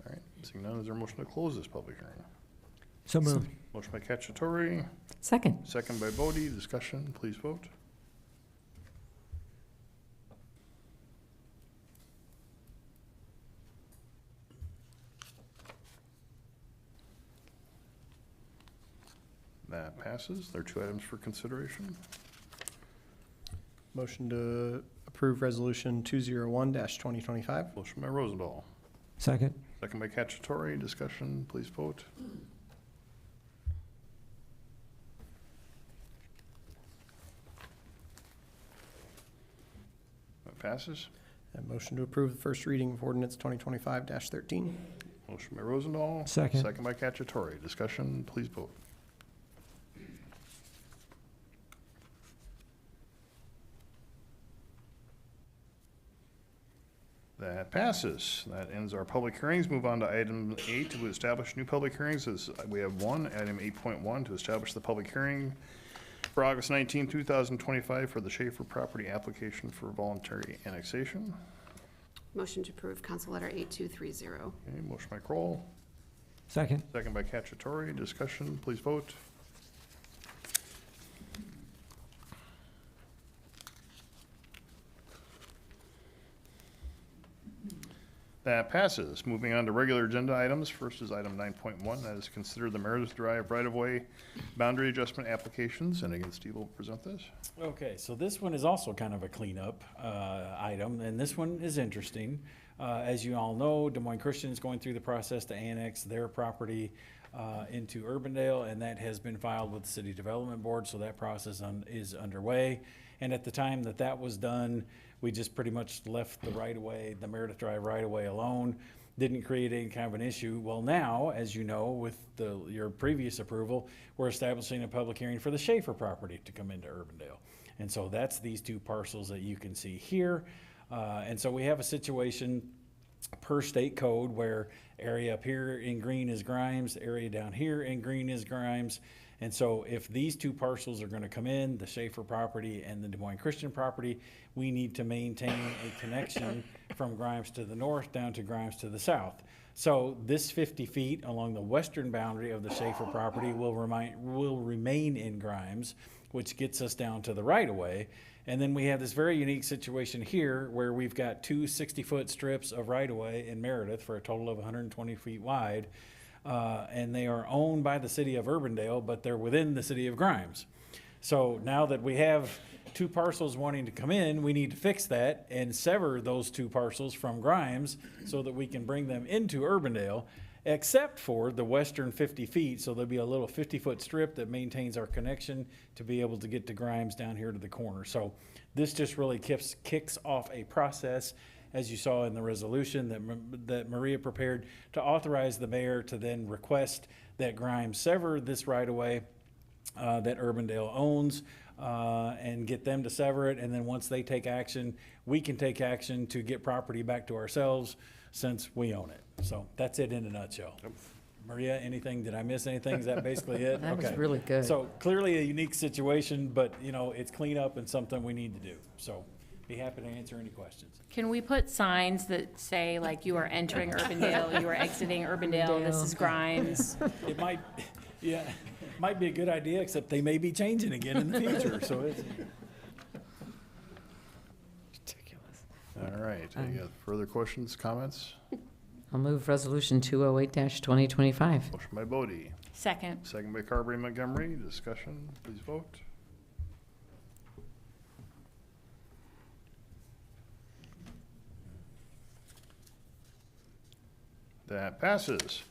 All right. Seeing none, is there a motion to close this public hearing? So moved. Motion by Cacciatore, Second. second by Bodie. Discussion, please vote. That passes. There are 2 items for consideration. Motion to approve resolution 201-2025. Motion by Rosendahl, Second. second by Cacciatore. Discussion, please vote. That passes. And motion to approve the first reading of ordinance 2025-13. Motion by Rosendahl. Second. Second by Cacciatore. Discussion, please vote. That passes. That ends our public hearings. Move on to item 8, to establish new public hearings. We have one, item 8.1, to establish the public hearing for August 19, 2025 for the Schaefer property application for voluntary annexation. Motion to approve Council Letter 8230. Okay, motion by Kroll, Second. second by Cacciatore. Discussion, please vote. That passes. Moving on to regular agenda items. First is item 9.1. That is consider the Meredith Drive right-of-way boundary adjustment applications. And again, Steve will present this. Okay, so this one is also kind of a cleanup item, and this one is interesting. As you all know, Des Moines Christian is going through the process to annex their property into Urbandale, and that has been filed with the City Development Board, so that process is underway. And at the time that that was done, we just pretty much left the right-of-way, the Meredith Drive right-of-way alone, didn't create any kind of an issue. Well, now, as you know, with your previous approval, we're establishing a public hearing for the Schaefer property to come into Urbandale. And so that's these 2 parcels that you can see here. And so we have a situation per state code where area up here in green is Grimes, area down here in green is Grimes. And so if these 2 parcels are gonna come in, the Schaefer property and the Des Moines Christian property, we need to maintain a connection from Grimes to the north down to Grimes to the south. So this 50 feet along the western boundary of the Schaefer property will remain in Grimes, which gets us down to the right-of-way. And then we have this very unique situation here where we've got 2 60-foot strips of right-of-way in Meredith for a total of 120 feet wide. And they are owned by the city of Urbandale, but they're within the city of Grimes. So now that we have 2 parcels wanting to come in, we need to fix that and sever those 2 parcels from Grimes so that we can bring them into Urbandale, except for the western 50 feet. So there'll be a little 50-foot strip that maintains our connection to be able to get to Grimes down here to the corner. So this just really kicks off a process, as you saw in the resolution that Maria prepared, to authorize the mayor to then request that Grimes sever this right-of-way that Urbandale owns, and get them to sever it. And then once they take action, we can take action to get property back to ourselves since we own it. So that's it in a nutshell. Maria, anything, did I miss anything? Is that basically it? That was Okay. really good. So clearly a unique situation, but it's cleanup and something we need to do. So be happy to answer any questions. Can we put signs that say, like, you are entering Urbandale, you are exiting Urbandale, this is Grimes? It might, might be a good idea, except they may be changing again in the future, so it's. All right. Any further questions, comments? I'll move Resolution 208-2025. Motion by Bodie, Second. second by Carberry Montgomery. Discussion, please vote. That passes.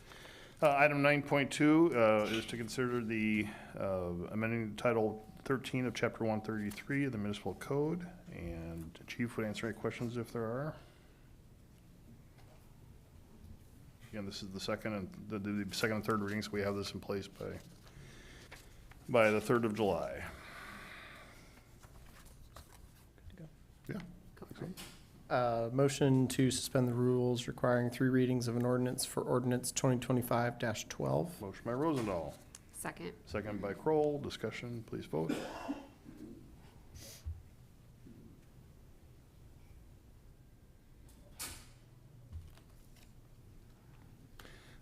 Item 9.2 is to consider the amending Title 13 of Chapter 133 of the Municipal Code. And the Chief would answer any questions if there are. Again, this is the second and third readings. We have this in place by the 3rd of July. Yeah. Motion to suspend the rules requiring 3 readings of an ordinance for ordinance 2025-12. Motion by Rosendahl, Second. second by Kroll. Discussion, please vote.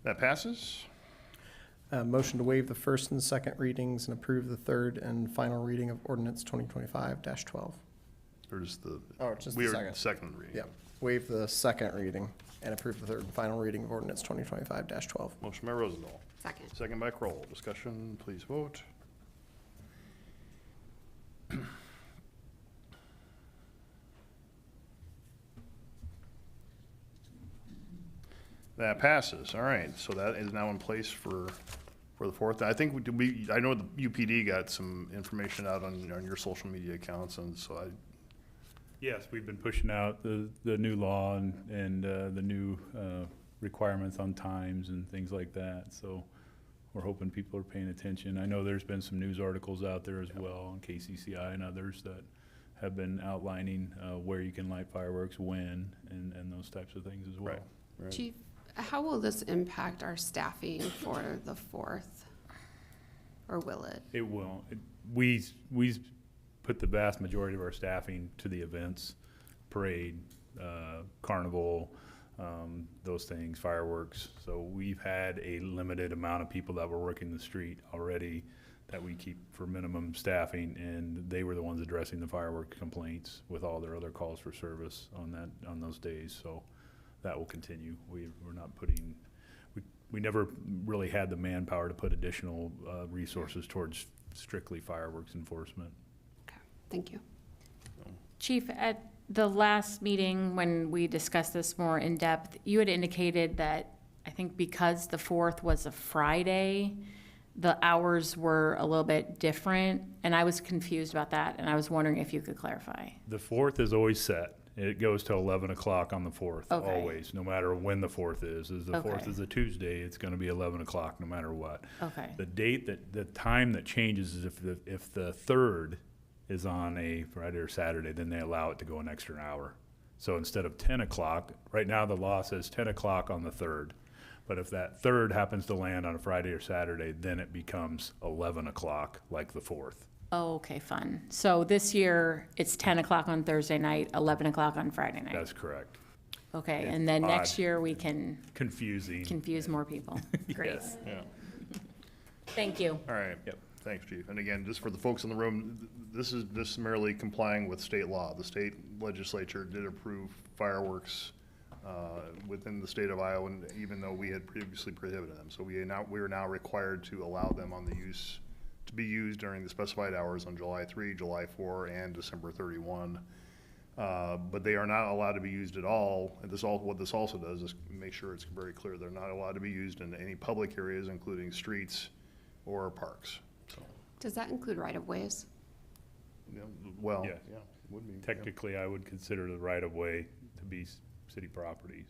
That passes. Motion to waive the first and second readings and approve the third and final reading of ordinance 2025-12. Or just the, Oh, just we the are second. second reading. Yep. Waive the second reading and approve the third and final reading of ordinance 2025-12. Motion by Rosendahl, Second. second by Kroll. Discussion, please vote. That passes. All right, so that is now in place for the 4th. I think I know the UPD got some information out on your social media accounts, and so Yes, we've been pushing out the new law and the new requirements on times and things like that. So we're hoping people are paying attention. I know there's been some news articles out there as well on KCCI and others that have been outlining where you can light fireworks, when, and those types of things as well. Right. Chief, how will this impact our staffing for the 4th? Or will it? It won't. We put the vast majority of our staffing to the events, parade, carnival, those things, fireworks. So we've had a limited amount of people that were working the street already that we keep for minimum staffing, and they were the ones addressing the firework complaints with all their other calls for service on those days. So that will continue. We're not putting, we never really had the manpower to put additional resources towards strictly fireworks enforcement. Okay, thank you. Chief, at the last meeting, when we discussed this more in depth, you had indicated that, I think because the 4th was a Friday, the hours were a little bit different, and I was confused about that, and I was wondering if you could clarify. The 4th is always set. It goes till 11 o'clock on the 4th, Okay. always, no matter when the 4th is. If the 4th Okay. is a Tuesday, it's gonna be 11 o'clock no matter what. Okay. The time that changes is if the 3rd is on a Friday or Saturday, then they allow it to go an extra hour. So instead of 10 o'clock, right now the law says 10 o'clock on the 3rd. But if that 3rd happens to land on a Friday or Saturday, then it becomes 11 o'clock like the 4th. Oh, okay, fun. So this year, it's 10 o'clock on Thursday night, 11 o'clock on Friday night. That's correct. Okay, it's and then next odd. year, we can Confusing. confuse more people. Great. Yes. Yeah. Thank you. All right. Yep. Thanks, Chief. And again, just for the folks in the room, this is merely complying with state law. The state legislature did approve fireworks within the state of Iowa, and even though we had previously prohibited them. So we are now required to allow them to be used during the specified hours on July 3, July 4, and December 31. But they are not allowed to be used at all. And what this also does is make sure it's very clear they're not allowed to be used in any public areas, including streets or parks. So, Does that include right-of-ways? well, Yes. yeah, would be. Technically, I would consider the right-of-way to be city property.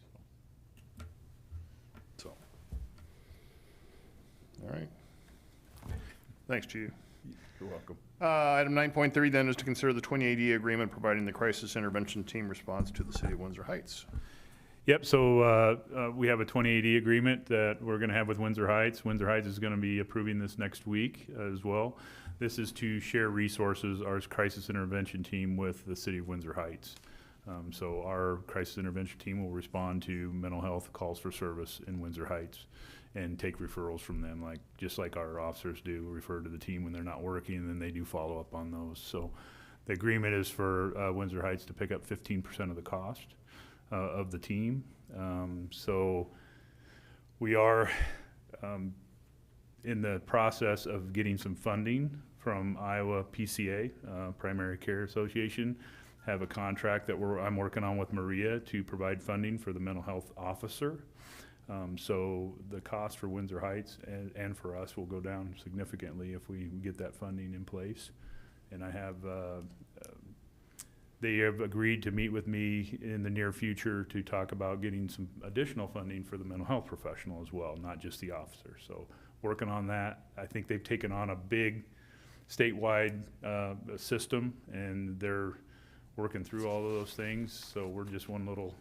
So, all right. Thanks, Chief. You're welcome. Item 9.3 then is to consider the 2080 agreement providing the crisis intervention team response to the city of Windsor Heights. Yep, so we have a 2080 agreement that we're going to have with Windsor Heights. Windsor Heights is going to be approving this next week as well. This is to share resources, our crisis intervention team with the city of Windsor Heights. So our crisis intervention team will respond to mental health calls for service in Windsor Heights and take referrals from them, just like our officers do, refer to the team when they're not working, and then they do follow up on those. So the agreement is for Windsor Heights to pick up 15% of the cost of the team. So we are in the process of getting some funding from Iowa PCA, Primary Care Association. Have a contract that I'm working on with Maria to provide funding for the mental health officer. So the cost for Windsor Heights and for us will go down significantly if we get that funding in place. And I have, they have agreed to meet with me in the near future to talk about getting some additional funding for the mental health professional as well, not just the officer. So working on that. I think they've taken on a big statewide system, and they're working through all of those things. So we're just one little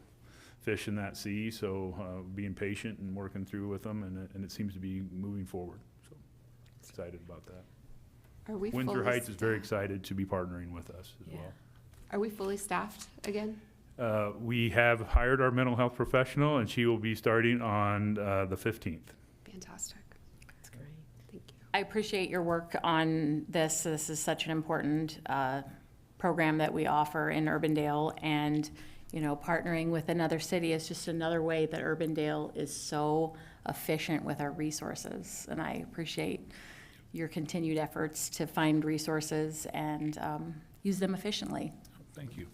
fish in that sea. So being patient and working through with them, and it seems to be moving forward. So excited about that. Are we Windsor fully Heights is very staffed? excited to be partnering with us as Yeah. well. Are we fully staffed again? We have hired our mental health professional, and she will be starting on the 15th. Fantastic. That's great. Thank you. I appreciate your work on this. This is such an important program that we offer in Urbandale, and, you know, partnering with another city is just another way that Urbandale is so efficient with our resources. And I appreciate your continued efforts to find resources and use them efficiently. Thank you.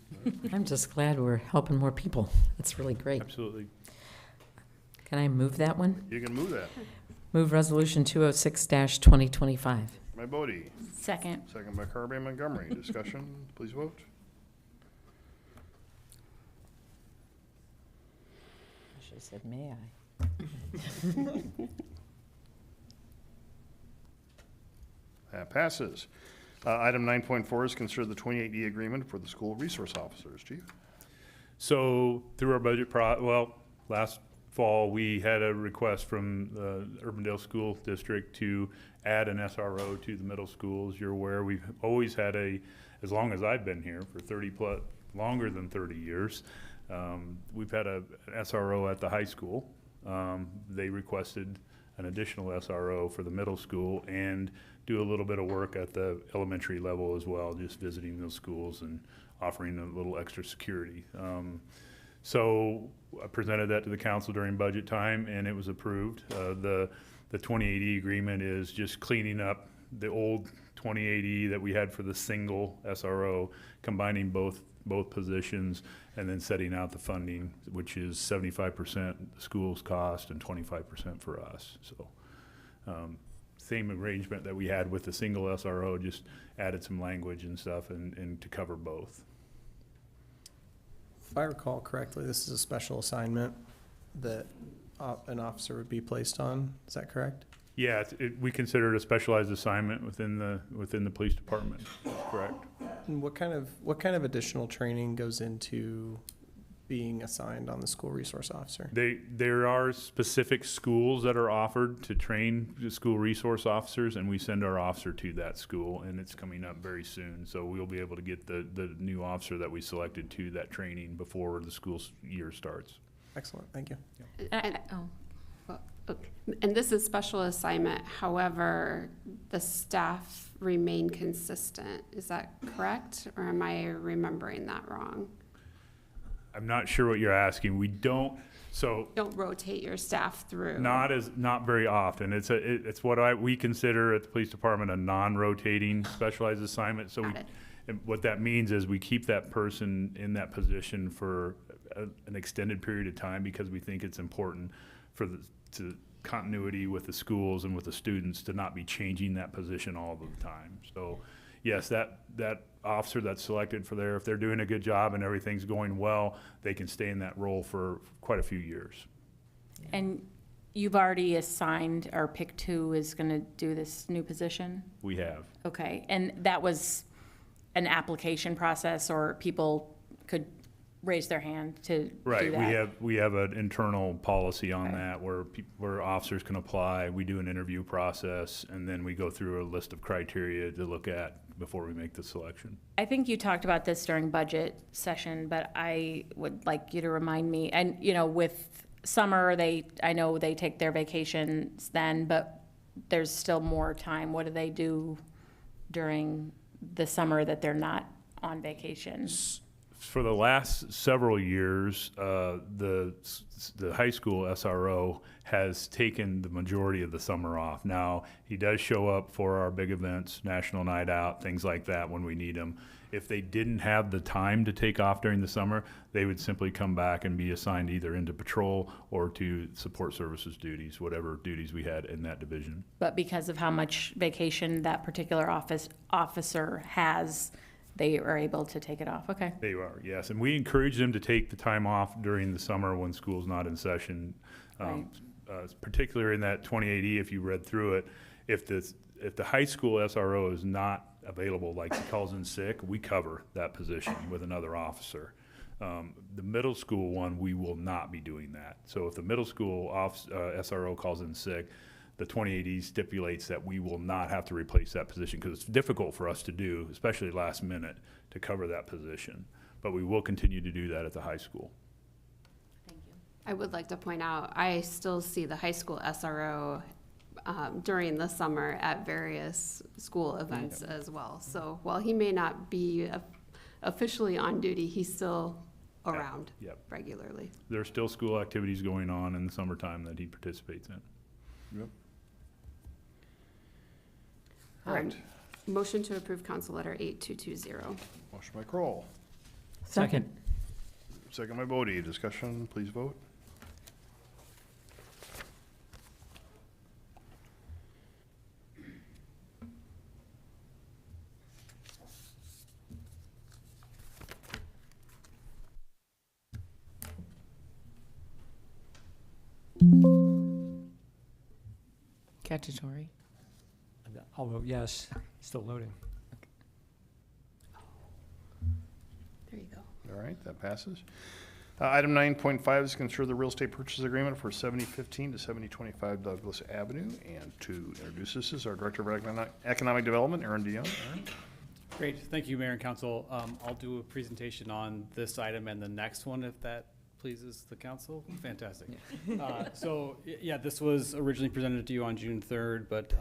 I'm just glad we're helping more people. That's really great. Absolutely. Can I move that one? You can move that. Move Resolution 206-2025. By Bodie, Second. second by Carby and Montgomery. Discussion, please vote. I should have said, may I? That passes. Item 9.4 is consider the 28E agreement for the school resource officers. Chief? So through our budget last fall, we had a request from the Urbandale School District to add an SRO to the middle schools. You're aware, we've always had as long as I've been here, for longer than 30 years, we've had an SRO at the high school. They requested an additional SRO for the middle school and do a little bit of work at the elementary level as well, just visiting those schools and offering a little extra security. So I presented that to the council during budget time, and it was approved. The 2080 agreement is just cleaning up the old 2080 that we had for the single SRO, combining both positions, and then setting out the funding, which is 75% the school's cost and 25% for us. So same arrangement that we had with the single SRO, just added some language and stuff and to cover both. If I recall correctly, this is a special assignment that an officer would be placed on. Is that correct? Yeah, we consider it a specialized assignment within the police department. Correct. And what kind of additional training goes into being assigned on the school resource officer? There are specific schools that are offered to train the school resource officers, and we send our officer to that school, and it's coming up very soon. So we'll be able to get the new officer that we selected to that training before the school year starts. Excellent, thank you. And this is special assignment, however, the staff remain consistent. Is that correct? Or am I remembering that wrong? I'm not sure what you're asking. We don't Rotate your staff through? Not very often. It's what we consider at the police department a non-rotating specialized assignment. So and what that means is we keep that person in that position for an extended period of time because we think it's important for the continuity with the schools and with the students to not be changing that position all the time. So yes, that officer that's selected for there, if they're doing a good job and everything's going well, they can stay in that role for quite a few years. And you've already assigned, or picked who is going to do this new position? We have. Okay, and that was an application process, or people could raise their hand to do Right, that? we have an internal policy on Okay. that where officers can apply. We do an interview process, and then we go through a list of criteria to look at before we make the selection. I think you talked about this during budget session, but I would like you to remind me, and, you know, with summer, I know they take their vacations then, but there's still more time. What do they do during the summer that they're not on vacation? For the last several years, the high school SRO has taken the majority of the summer off. Now, he does show up for our big events, National Night Out, things like that when we need him. If they didn't have the time to take off during the summer, they would simply come back and be assigned either into patrol or to support services duties, whatever duties we had in that division. But because of how much vacation that particular officer has, they are able to take it off. Okay. They are, yes. And we encourage them to take the time off during the summer when school's not in session. Right. Particularly in that 2080, if you read through it, if the high school SRO is not available, like he calls in sick, we cover that position with another officer. The middle school one, we will not be doing that. So if the middle school SRO calls in sick, the 2080 stipulates that we will not have to replace that position because it's difficult for us to do, especially last minute, to cover that position. But we will continue to do that at the high school. Thank you. I would like to point out, I still see the high school SRO during the summer at various school events as well. So while he may not be officially on duty, he's still around Yep. regularly. There's still school activities going on in the summertime that he participates in. Yep. Um, Right. Motion to approve council letter 8220. Motion by Kroll, Second. second by Bodie. Discussion, please vote. Cacciatore. I'll vote yes. Still loading. There you go. All right, that passes. Item 9.5 is consider the real estate purchase agreement for 7015 to 7025 Douglas Avenue. And to introduce this is our Director of Economic Development, Aaron Dion. Aaron? Great, thank you, Mayor and Council. I'll do a presentation on this item and the next one, if that pleases the council. Fantastic. Yeah, this was originally presented to you on June 3rd, but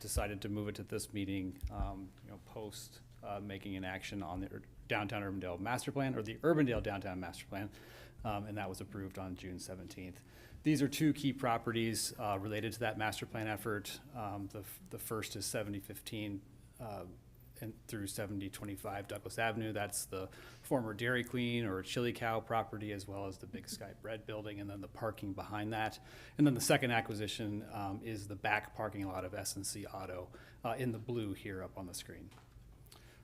decided to move it to this meeting, post making an action on the Downtown Urbandale Master Plan, or the Urbandale Downtown Master Plan, and that was approved on June 17th. These are two key properties related to that master plan effort. The first is 7015 and through 7025 Douglas Avenue. That's the former Dairy Queen or Chili Cow property, as well as the Big Sky Bread building, and then the parking behind that. And then the second acquisition is the back parking lot of S&C Auto in the blue here up on the screen.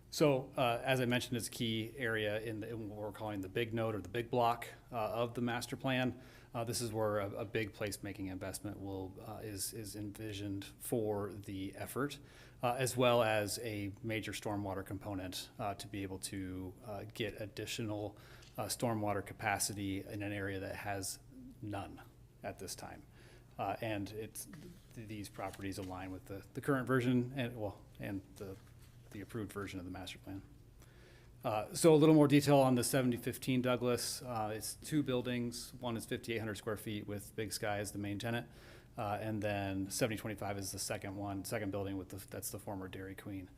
So as I mentioned, it's a key area in what we're calling the big node or the big block of the master plan. This is where a big placemaking investment is envisioned for the effort, as well as a major stormwater component to be able to get additional stormwater capacity in an area that has none at this time. And these properties align with the current version and the approved version of the master plan. So a little more detail on the 7015 Douglas. It's two buildings. One is 5,800 square feet with Big Sky as the main tenant. And then 7025 is the second building that's the former Dairy Queen.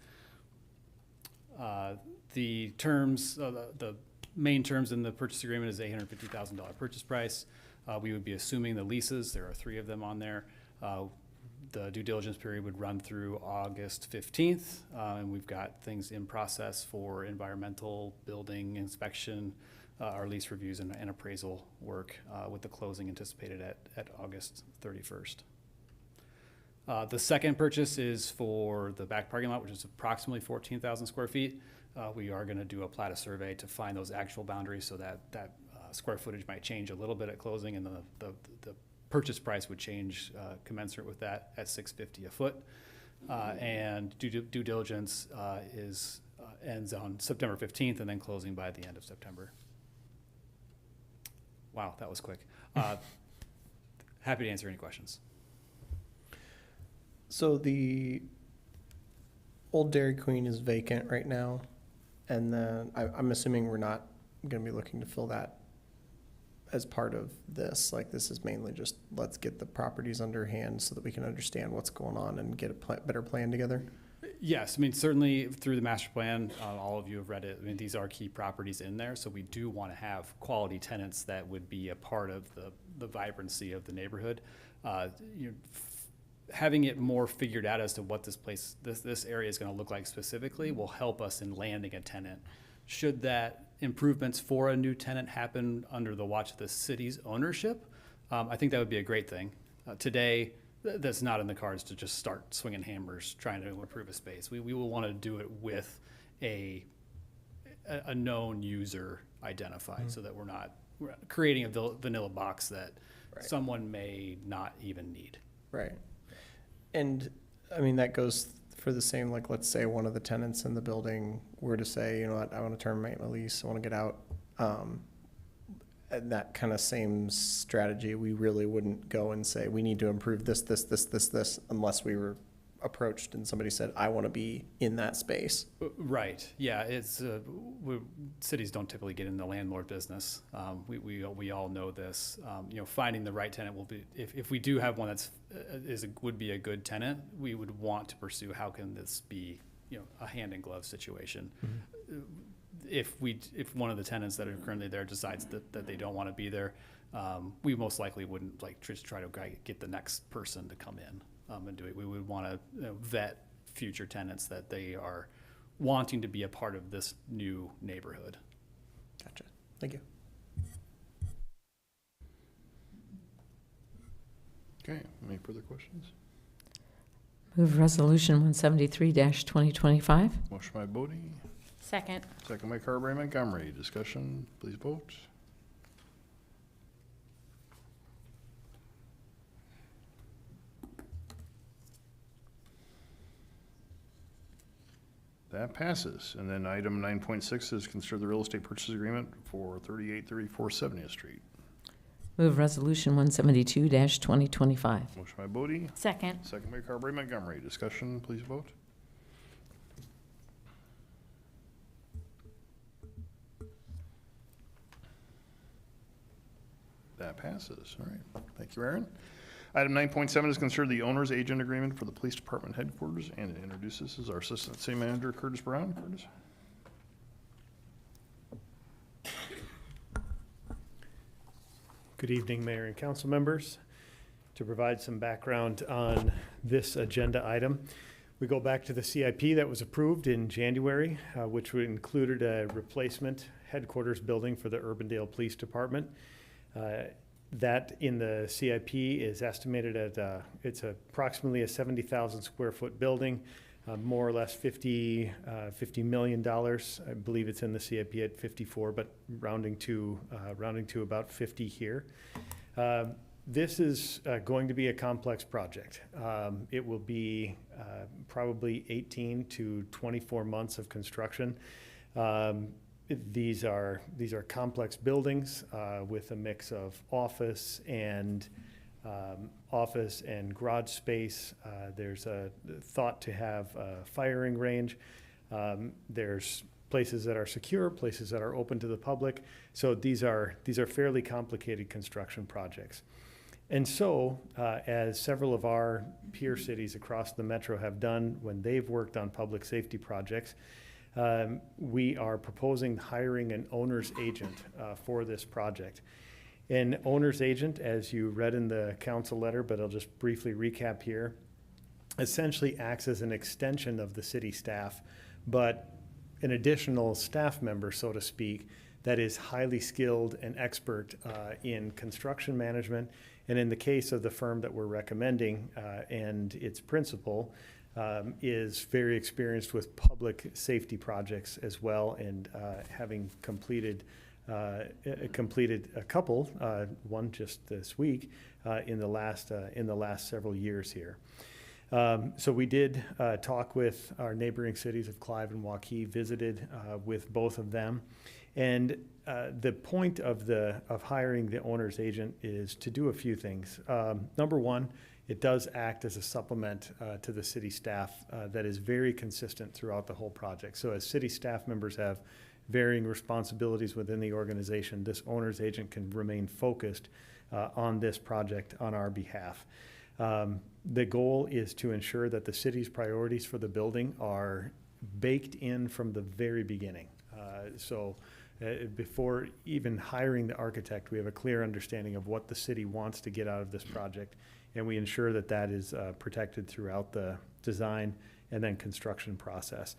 The terms, the main terms in the purchase agreement is $850,000 purchase price. We would be assuming the leases. There are 3 of them on there. The due diligence period would run through August 15th, and we've got things in process for environmental, building inspection, our lease reviews and appraisal work, with the closing anticipated at August 31st. The second purchase is for the back parking lot, which is approximately 14,000 square feet. We are going to do a plata survey to find those actual boundaries, so that square footage might change a little bit at closing, and the purchase price would change commensurate with that at $650 a foot. And due diligence ends on September 15th, and then closing by the end of September. Wow, that was quick. Happy to answer any questions. So the old Dairy Queen is vacant right now, and then I'm assuming we're not going to be looking to fill that as part of this. Like, this is mainly just let's get the properties underhand so that we can understand what's going on and get a better plan together. Yes, I mean, certainly through the master plan, all of you have read it. I mean, these are key properties in there, so we do want to have quality tenants that would be a part of the vibrancy of the neighborhood. Having it more figured out as to what this area is going to look like specifically will help us in landing a tenant. Should that improvements for a new tenant happen under the watch of the city's ownership, I think that would be a great thing. Today, that's not in the cards to just start swinging hammers trying to improve a space. We will want to do it with a known user identified, so that we're not creating a vanilla box that someone may not even need. Right. And I mean, that goes for the same, like, let's say one of the tenants in the building were to say, you know what, I want to terminate my lease, I want to get out. And that kind of same strategy, we really wouldn't go and say, we need to improve this, unless we were approached and somebody said, I want to be in that space. Right, yeah, it's, cities don't typically get in the landlord business. We all know this. You know, finding the right tenant will be, if we do have one that's, would be a good tenant, we would want to pursue, how can this be, you know, a hand in glove situation? If one of the tenants that are currently there decides that they don't want to be there, we most likely wouldn't like just try to get the next person to come in and do it. We would want to vet future tenants that they are wanting to be a part of this new neighborhood. Gotcha. Thank you. Okay, any further questions? Move Resolution 173-2025. Motion by Bodie, Second. second by Carberry Montgomery. Discussion, please vote. That passes. And then item 9.6 is consider the real estate purchase agreement for 3834 70th Street. Move Resolution 172-2025. Motion by Bodie, Second. second by Carberry Montgomery. Discussion, please vote. That passes. All right. Thank you, Aaron. Item 9.7 is consider the owner's agent agreement for the police department headquarters, and to introduce this is our Assistant City Manager, Curtis Brown. Curtis? Good evening, Mayor and council members. To provide some background on this agenda item, we go back to the CIP that was approved in January, which included a replacement headquarters building for the Urbandale Police Department. That in the CIP is estimated at, it's approximately a 70,000 square foot building, more or less $50 million. I believe it's in the CIP at 54, but rounding to about 50 here. This is going to be a complex project. It will be probably 18 to 24 months of construction. These are complex buildings with a mix of office and garage space. There's a thought to have a firing range. There's places that are secure, places that are open to the public. So these are fairly complicated construction projects. And so, as several of our peer cities across the metro have done when they've worked on public safety projects, we are proposing hiring an owner's agent for this project. An owner's agent, as you read in the council letter, but I'll just briefly recap here, essentially acts as an extension of the city staff, but an additional staff member, so to speak, that is highly skilled and expert in construction management. And in the case of the firm that we're recommending and its principal, is very experienced with public safety projects as well, and having completed a couple, one just this week, in the last several years here. So we did talk with our neighboring cities of Clive and Waukee, visited with both of them. And the point of hiring the owner's agent is to do a few things. Number one, it does act as a supplement to the city staff that is very consistent throughout the whole project. So as city staff members have varying responsibilities within the organization, this owner's agent can remain focused on this project on our behalf. The goal is to ensure that the city's priorities for the building are baked in from the very beginning. Before even hiring the architect, we have a clear understanding of what the city wants to get out of this project, and we ensure that that is protected throughout the design and then construction process.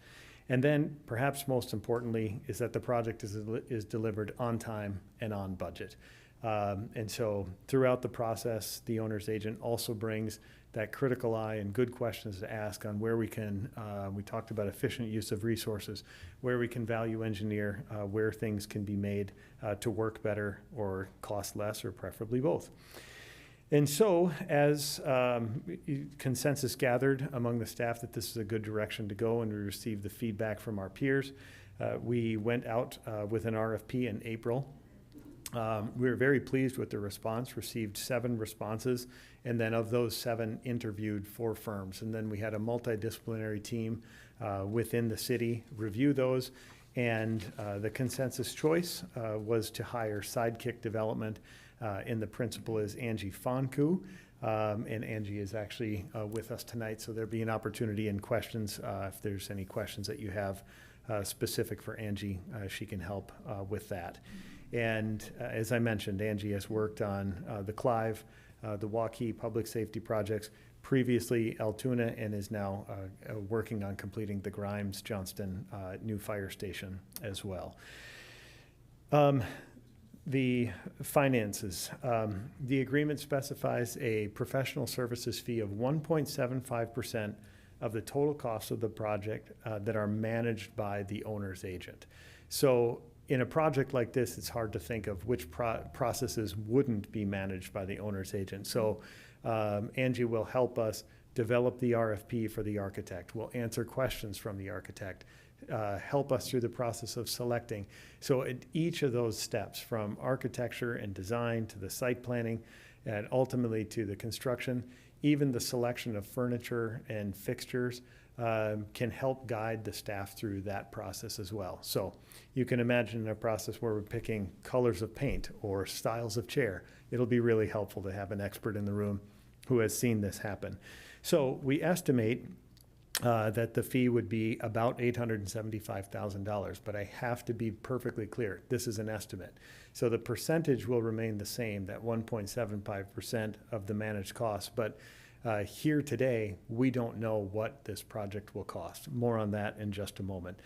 And then, perhaps most importantly, is that the project is delivered on time and on budget. And so throughout the process, the owner's agent also brings that critical eye and good questions to ask on where we can, we talked about efficient use of resources, where we can value engineer, where things can be made to work better or cost less, or preferably both. And so, as consensus gathered among the staff that this is a good direction to go, and we received the feedback from our peers, we went out with an RFP in April. We were very pleased with the response, received 7 responses, and then of those 7, interviewed 4 firms. And then we had a multidisciplinary team within the city review those, and the consensus choice was to hire Sidekick Development, and the principal is Angie Fonku. And Angie is actually with us tonight, so there'll be an opportunity in questions. If there's any questions that you have specific for Angie, she can help with that. And as I mentioned, Angie has worked on the Clive, the Waukee public safety projects, previously Altoona, and is now working on completing the Grimes Johnston new fire station as well. The finances. The agreement specifies a professional services fee of 1.75% of the total cost of the project that are managed by the owner's agent. So in a project like this, it's hard to think of which processes wouldn't be managed by the owner's agent. So Angie will help us develop the RFP for the architect. We'll answer questions from the architect, help us through the process of selecting. So at each of those steps, from architecture and design to the site planning and ultimately to the construction, even the selection of furniture and fixtures can help guide the staff through that process as well. So you can imagine a process where we're picking colors of paint or styles of chair. It'll be really helpful to have an expert in the room who has seen this happen. So we estimate that the fee would be about $875,000, but I have to be perfectly clear, this is an estimate. So the percentage will remain the same, that 1.75% of the managed cost, but here today, we don't know what this project will cost. More on that in just a moment.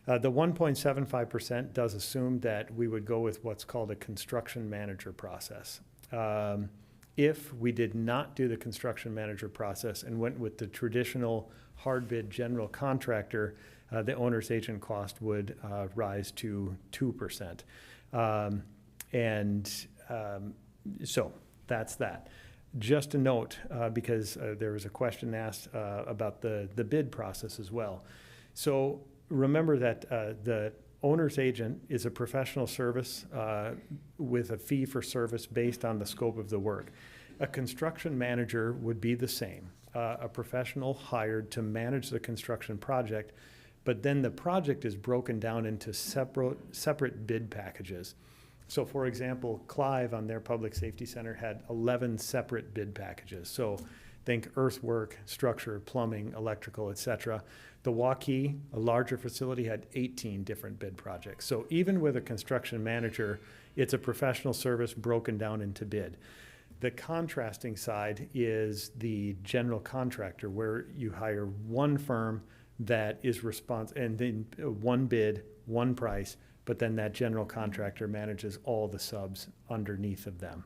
The 1.75% does assume that we would go with what's called a construction manager process. If we did not do the construction manager process and went with the traditional hard bid general contractor, the owner's agent cost would rise to 2%. So that's that. Just a note, because there was a question asked about the bid process as well. So remember that the owner's agent is a professional service with a fee for service based on the scope of the work. A construction manager would be the same, a professional hired to manage the construction project, but then the project is broken down into separate bid packages. So for example, Clive on their public safety center had 11 separate bid packages. So think earthwork, structure, plumbing, electrical, etc. The Waukee, a larger facility, had 18 different bid projects. So even with a construction manager, it's a professional service broken down into bid. The contrasting side is the general contractor, where you hire one firm that is responsible, and then one bid, one price, but then that general contractor manages all the subs underneath of them.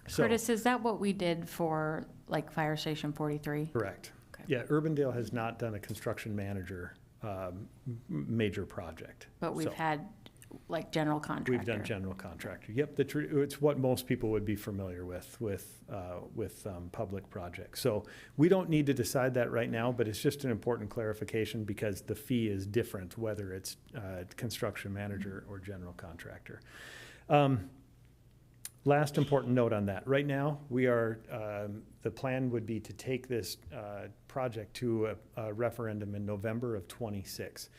So, Curtis, is that what we did for like Fire Station 43? correct. Okay. Yeah, Urbandale has not done a construction manager major project. But we've So, had like general contractor. we've done general contractor. Yep, it's what most people would be familiar with public projects. So we don't need to decide that right now, but it's just an important clarification because the fee is different whether it's construction manager or general contractor. Last important note on that. Right now, we are, the plan would be to take this project to a referendum in November of '26.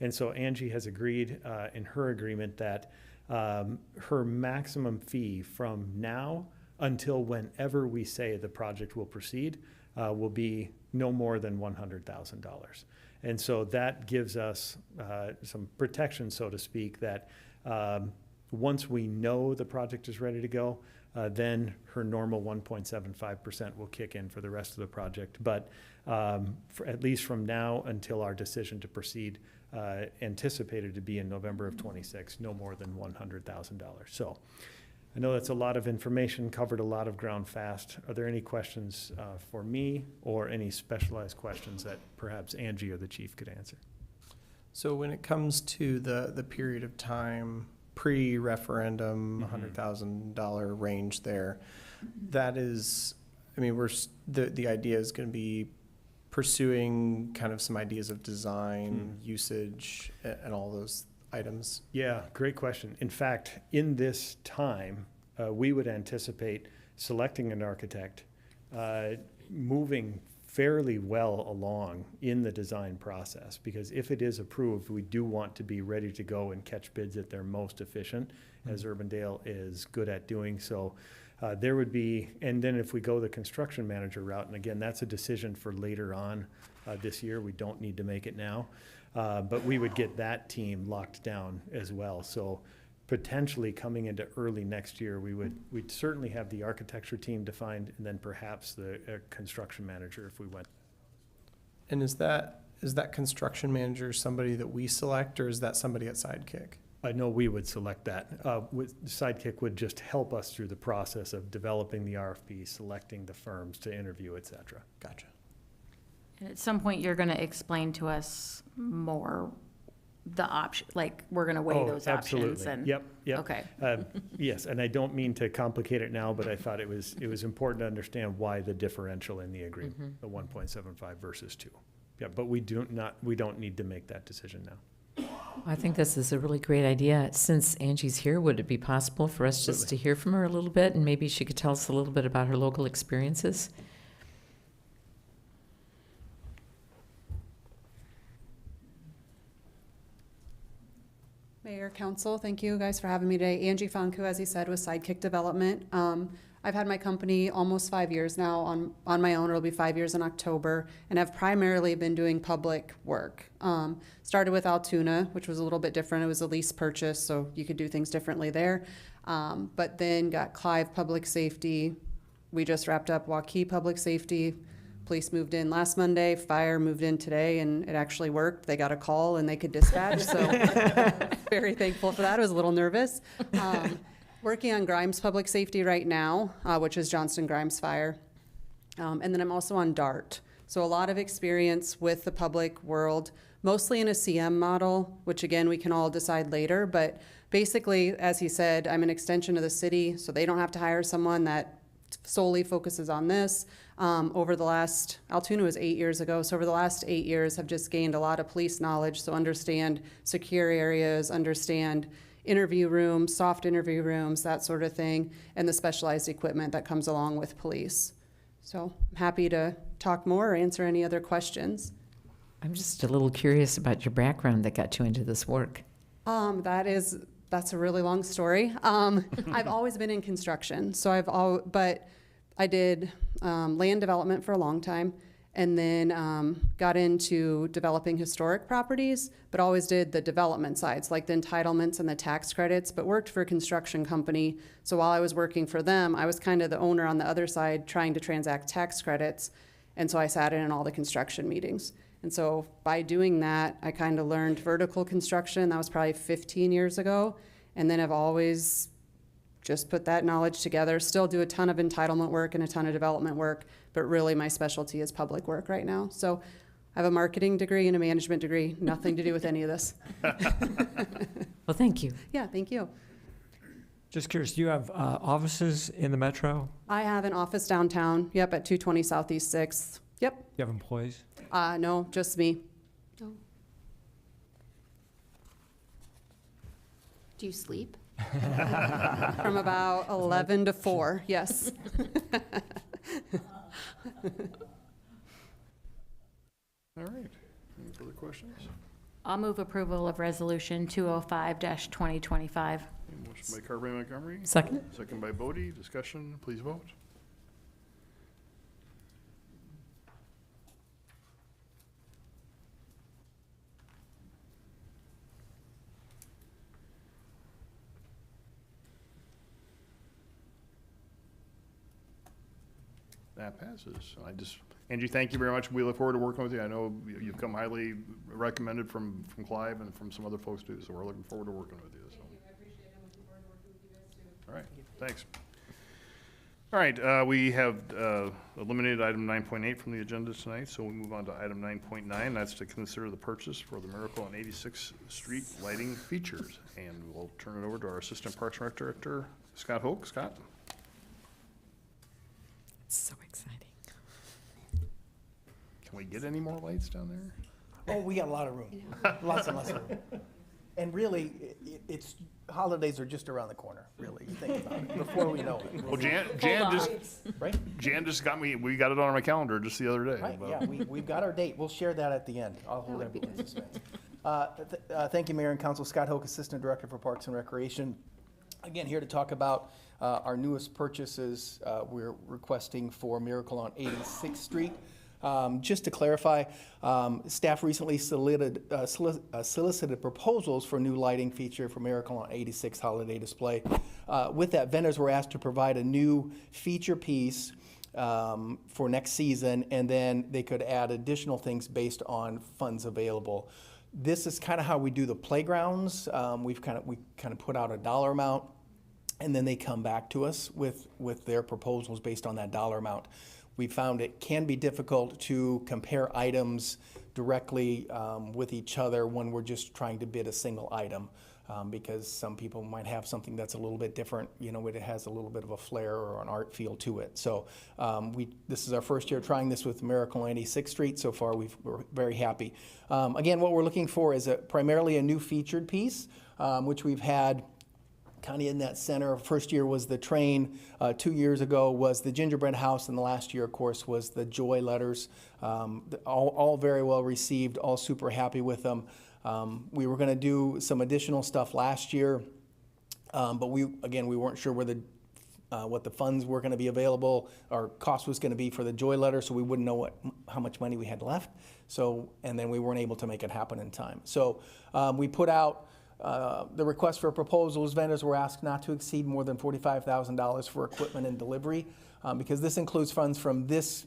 And so Angie has agreed in her agreement that her maximum fee from now until whenever we say the project will proceed will be no more than $100,000. And so that gives us some protection, so to speak, that once we know the project is ready to go, then her normal 1.75% will kick in for the rest of the project. But at least from now until our decision to proceed, anticipated to be in November of '26, no more than $100,000. So I know that's a lot of information, covered a lot of ground fast. Are there any questions for me or any specialized questions that perhaps Angie or the chief could answer? So when it comes to the period of time pre-referendum, $100,000 range there, That is, I mean, the idea is going to be pursuing kind of some ideas of design, usage, and all those items. Yeah, great question. In fact, in this time, we would anticipate selecting an architect, moving fairly well along in the design process, because if it is approved, we do want to be ready to go and catch bids at their most efficient, as Urbandale is good at doing. So there would be, and then if we go the construction manager route, and again, that's a decision for later on this year, we don't need to make it now, but we would get that team locked down as well. So potentially coming into early next year, we'd certainly have the architecture team defined, and then perhaps the construction manager if we went. And is that construction manager somebody that we select, or is that somebody at Sidekick? I know we would select that. Sidekick would just help us through the process of developing the RFP, selecting the firms to interview, et cetera. Gotcha. And at some point, you're going to explain to us more the option, like, we're going to weigh those options. And Yep. Okay. Yes, and I don't mean to complicate it now, but I thought it was important to understand why the differential in the agreement, the 1.75 versus 2. Yeah, but we don't need to make that decision now. I think this is a really great idea. Since Angie's here, would it be possible for us just to hear from her a little bit, and maybe she could tell us a little bit about her local experiences? Mayor, Council, thank you guys for having me today. Angie Fonku, as he said, with Sidekick Development. I've had my company almost 5 years now on my own. It'll be 5 years in October, and I've primarily been doing public work. Started with Altoona, which was a little bit different. It was a lease purchase, so you could do things differently there. But then got Clive Public Safety. We just wrapped up Waukee Public Safety. Police moved in last Monday, fire moved in today, and it actually worked. They got a call and they could dispatch, so very thankful for that. I was a little nervous. Working on Grimes Public Safety right now, which is Johnston Grimes Fire. And then I'm also on DART. So a lot of experience with the public world, mostly in a CM model, which again, we can all decide later. But basically, as he said, I'm an extension of the city, so they don't have to hire someone that solely focuses on this. Over the last, Altoona was 8 years ago, so over the last 8 years, I've just gained a lot of police knowledge, so understand secure areas, understand interview rooms, soft interview rooms, that sort of thing, and the specialized equipment that comes along with police. So I'm happy to talk more or answer any other questions. I'm just a little curious about your background that got you into this work. That's a really long story. I've always been in construction, so but I did land development for a long time, and then got into developing historic properties, but always did the development sides, like the entitlements and the tax credits, but worked for a construction company. So while I was working for them, I was kind of the owner on the other side trying to transact tax credits. And so I sat in all the construction meetings. And so by doing that, I kind of learned vertical construction. That was probably 15 years ago. And then I've always just put that knowledge together, still do a ton of entitlement work and a ton of development work, but really my specialty is public work right now. So I have a marketing degree and a management degree, nothing to do with any of this. Well, thank you. Yeah, thank you. Just curious, do you have offices in the metro? I have an office downtown, yep, at 220 Southeast 6th. Yep. Do you have employees? No, just me. Oh. Do you sleep? From about 11 to 4, yes. All right. Any further questions? I'll move approval of Resolution 205-2025. Motion by Carberry Montgomery. Second. Second by Bodie. Discussion, please vote. That passes. Angie, thank you very much. We look forward to working with you. I know you've come highly recommended from Clive and from some other folks too, so we're looking forward to working with you. So. Thank you. I appreciate it. I'm looking forward to working with you guys too. All right, thanks. All right, we have eliminated item 9.8 from the agenda tonight, so we move on to item 9.9. That's to consider the purchase for the Miracle on 86th Street lighting features. And we'll turn it over to our Assistant Parks and Rec Director, Scott Hoke. Scott? So exciting. Can we get any more lights down there? Oh, we got a lot of room, lots and lots of room. And really, it's, holidays are just around the corner, really, you think about it, before we know it. Well, Jan just got me, we got it on my calendar just the other day. Right, but- yeah, we've got our date, we'll share that at the end, I'll hold everyone in suspense. Thank you, Mayor and Council. Scott Hoke, Assistant Director for Parks and Recreation. Again, here to talk about our newest purchases. We're requesting for Miracle on 86th Street. Just to clarify, staff recently solicited proposals for new lighting feature for Miracle on 86th holiday display. With that, vendors were asked to provide a new feature piece for next season, and then they could add additional things based on funds available. This is kind of how we do the playgrounds. We kind of put out a dollar amount, and then they come back to us with their proposals based on that dollar amount. We found it can be difficult to compare items directly with each other when we're just trying to bid a single item, because some people might have something that's a little bit different, it has a little bit of a flair or an art feel to it. So this is our first year trying this with Miracle on 86th Street. So far, we're very happy. Again, what we're looking for is primarily a new featured piece, which we've had kind of in that center. First year was the train, 2 years ago was the gingerbread house, and the last year, of course, was the joy letters. All very well received, all super happy with them. We were going to do some additional stuff last year, but we weren't sure where what the funds were going to be available, or cost was going to be for the joy letter, so we wouldn't know how much money we had left. And then we weren't able to make it happen in time. So we put out the request for proposals. Vendors were asked not to exceed more than $45,000 for equipment and delivery, because this includes funds from this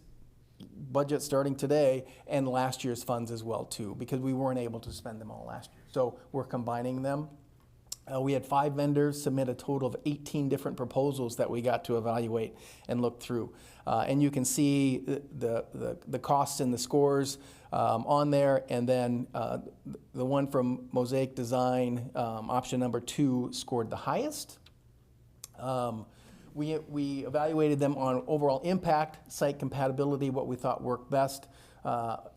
budget starting today and last year's funds as well too, because we weren't able to spend them all last year. So we're combining them. We had 5 vendors submit a total of 18 different proposals that we got to evaluate and look through. And you can see the costs and the scores on there. And then the one from Mosaic Design, option number 2, scored the highest. We evaluated them on overall impact, site compatibility, what we thought worked best,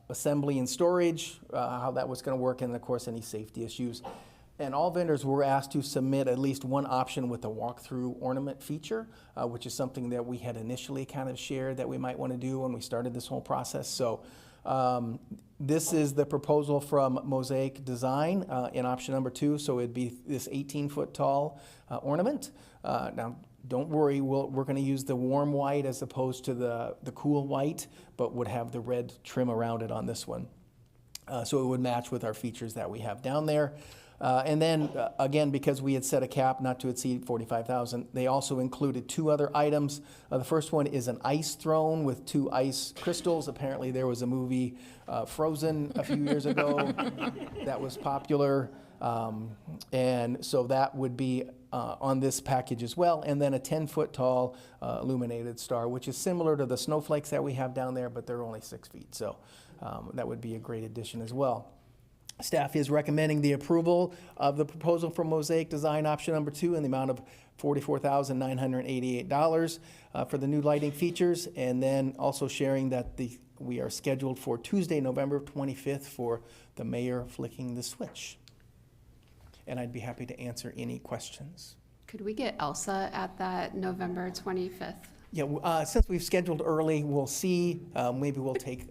assembly and storage, how that was going to work, and of course any safety issues. And all vendors were asked to submit at least one option with a walkthrough ornament feature, which is something that we had initially kind of shared that we might want to do when we started this whole process. So this is the proposal from Mosaic Design in option number 2. So it'd be this 18-foot tall ornament. Now, don't worry, we're going to use the warm white as opposed to the cool white, but would have the red trim around it on this one. So it would match with our features that we have down there. And then, again, because we had set a cap not to exceed $45,000, they also included 2 other items. The first one is an ice throne with 2 ice crystals. Apparently there was a movie, Frozen, a few years ago that was popular. And so that would be on this package as well. And then a 10-foot tall illuminated star, which is similar to the snowflakes that we have down there, but they're only 6 feet. So that would be a great addition as well. Staff is recommending the approval of the proposal for Mosaic Design option number 2 in the amount of $44,988 for the new lighting features, and then also sharing that we are scheduled for Tuesday, November 25th for the mayor flicking the switch. And I'd be happy to answer any questions. Could we get Elsa at that November 25th? Yeah, since we've scheduled early, we'll see. Maybe we'll take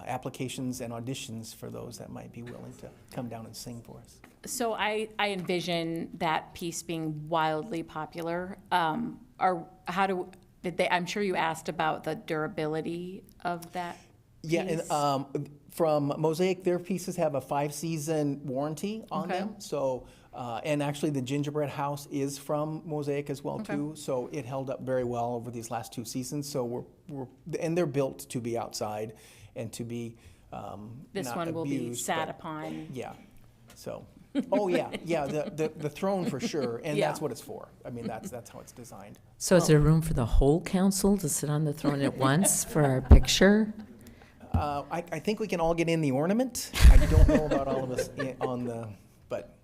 applications and auditions for those that might be willing to come down and sing for us. So I envision that piece being wildly popular. I'm sure you asked about the durability of that piece. Yeah, and from Mosaic, their pieces have a 5-season warranty on them. So, and actually the gingerbread house is from Mosaic as well too. So it held up very well over these last 2 seasons. So and they're built to be outside and to be this not one will abused, be sat upon. Yeah. So, the throne for sure, and that's what it's for. I mean, that's how it's designed. So is there room for the whole council to sit on the throne at once for our picture? I think we can all get in the ornament. I don't know about all of us but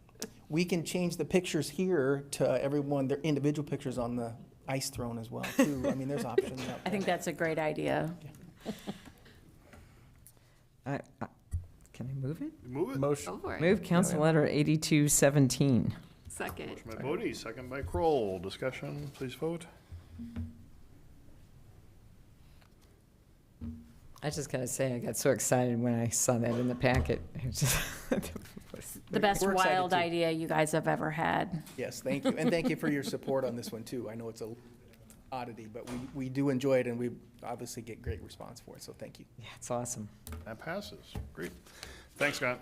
we can change the pictures here to everyone, their individual pictures on the ice thrown as well, too. I mean, there's options out there. I think that's a great idea. Can I move it? Move it. Motion. Go for it. Move Council Letter 8217. Second. Motion by Bodie, second by Kroll. Discussion, please vote. I just gotta say, I got so excited when I saw that in the packet. It was just- The best We're excited wild too. idea you guys have ever had. Yes, thank you. And thank you for your support on this one, too. I know it's a oddity, but we do enjoy it, and we obviously get great response for it, so thank you. Yeah, it's awesome. That passes. Great. Thanks, Scott.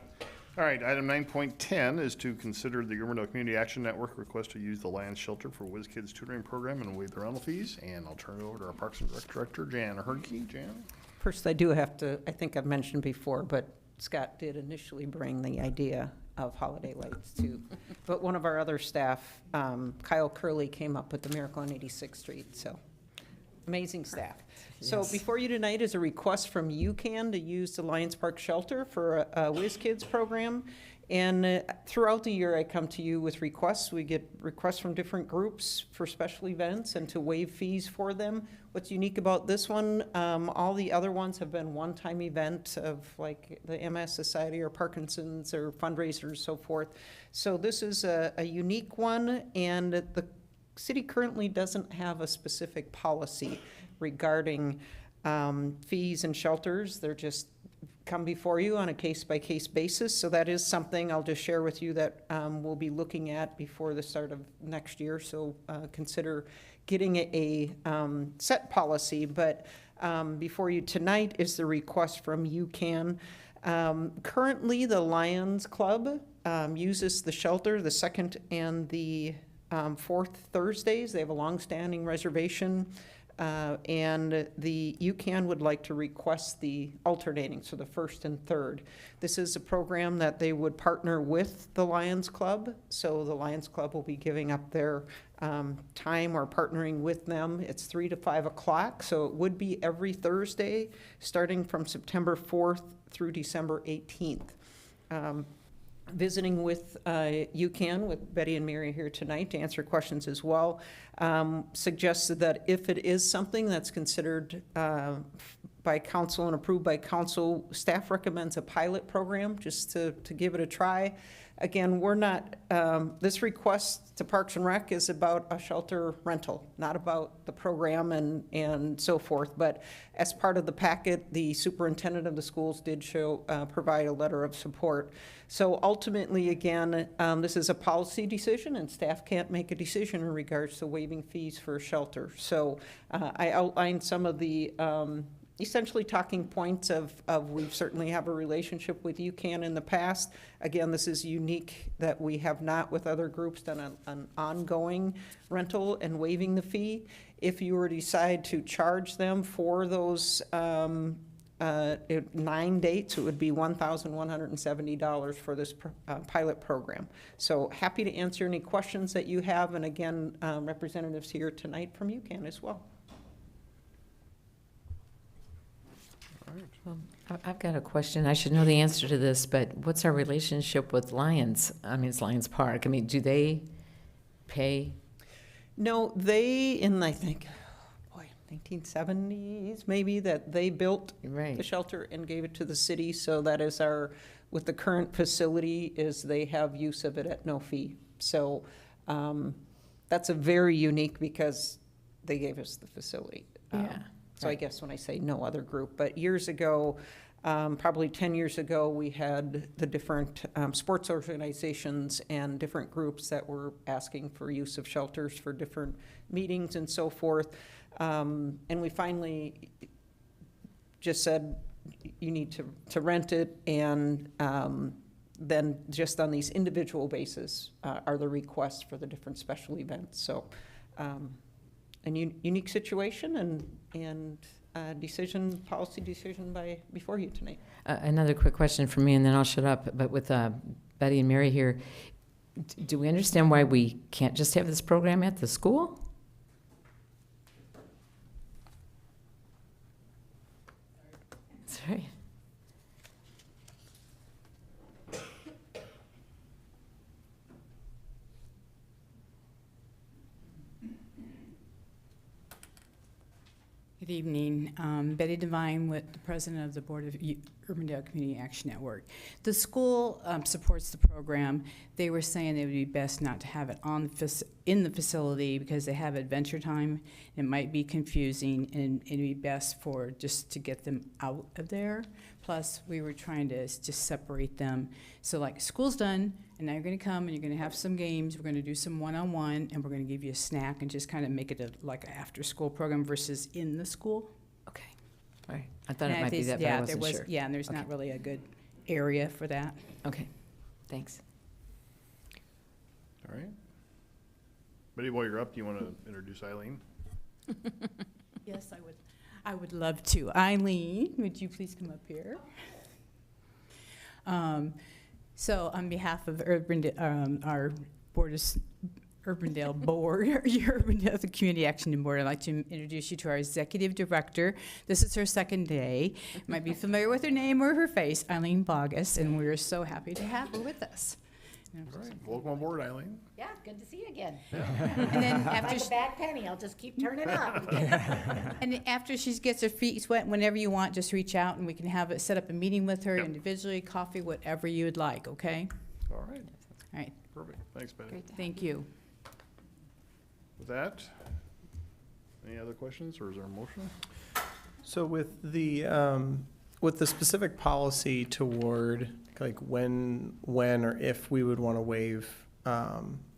All right, item 9.10 is to consider the Urbandale Community Action Network request to use the Lions Shelter for Whiz Kids tutoring program and waive the rental fees. And I'll turn it over to our Parks and Rec Director, Jan Herdke. Jan? First, I do have to, I think I've mentioned before, but Scott did initially bring the idea of holiday lights too. But one of our other staff, Kyle Curley, came up with the miracle on 86th Street, so amazing staff. So Yes. before you tonight is a request from UCAN to use the Lions Park Shelter for a Whiz Kids program. And throughout the year, I come to you with requests. We get requests from different groups for special events and to waive fees for them. What's unique about this one, all the other ones have been one-time event of like the MS Society or Parkinson's or fundraisers, so forth. So this is a unique one, and the city currently doesn't have a specific policy regarding fees and shelters. They're just come before you on a case-by-case basis. So that is something I'll just share with you that we'll be looking at before the start of next year. So consider getting a set policy. But before you tonight is the request from UCAN. Currently, the Lions Club uses the shelter the second and the fourth Thursdays. They have a longstanding reservation. And the UCAN would like to request the alternating, so the first and third. This is a program that they would partner with the Lions Club. So the Lions Club will be giving up their time or partnering with them. It's 3 to 5 o'clock, so it would be every Thursday, starting from September 4th through December 18th. Visiting with UCAN, with Betty and Mary here tonight to answer questions as well, suggested that if it is something that's considered by council and approved by council, staff recommends a pilot program just to give it a try. Again, we're not, this request to Parks and Rec is about a shelter rental, not about the program and so forth. But as part of the packet, the superintendent of the schools did provide a letter of support. So ultimately, again, this is a policy decision, and staff can't make a decision in regards to waiving fees for shelter. So I outlined some of the essentially talking points of we certainly have a relationship with UCAN in the past. Again, this is unique that we have not with other groups done an ongoing rental and waiving the fee. If you were to decide to charge them for those 9 dates, it would be $1,170 for this pilot program. So happy to answer any questions that you have, and again, representatives here tonight from UCAN as well. I've got a question. I should know the answer to this, but what's our relationship with Lions? I mean, it's Lions Park. I mean, do they pay? No, they, in I think, 1970s maybe, that they built the shelter and gave it to the city. So that is with the current facility, is they have use of it at no fee. So that's a very unique, because they gave us the facility. So I guess when I say no other group, but years ago, probably 10 years ago, we had the different sports organizations and different groups that were asking for use of shelters for different meetings and so forth. And we finally just said, you need to rent it, and then just on these individual basis are the requests for the different special events. So a unique situation and policy decision before you tonight. Another quick question from me, and then I'll shut up. But with Betty and Mary here, do we understand why we can't just have this program at the school? Sorry. Good evening. Betty Devine, with the president of the Board of Urbandale Community Action Network. The school supports the program. They were saying it would be best not to have it in the facility because they have Adventure Time. It might be confusing, and it'd be best for just to get them out of there. Plus, we were trying to just separate them. So like, school's done, and now you're gonna come and you're gonna have some games, we're gonna do some one-on-one, and we're gonna give you a snack and just kind of make it like an after-school program versus in the school. Okay, all right. I thought And it might be think- that, but yeah, I there wasn't was- sure. Yeah, and there's not really a good area for that. Okay, thanks. All right. Betty, while you're up, do you want to introduce Eileen? Yes, I would love to. Eileen, would you please come up here? So on behalf of our Urbandale Board, the Community Action Board, I'd like to introduce you to our Executive Director. This is her second day. You might be familiar with her name or her face, Eileen Bogus, and we're so happy to have her with us. All right, welcome aboard, Eileen. Yeah, good to see you again. And then after Like a bad penny, I'll just keep turning up. And after she gets her feet wet, whenever you want, just reach out and we can have it, set up a meeting with her individually, coffee, whatever you would like, okay? All right, All right, perfect. Thanks, Betty. thank you. With that, any other questions, or is there a motion? So with the specific policy toward like when or if we would want to waive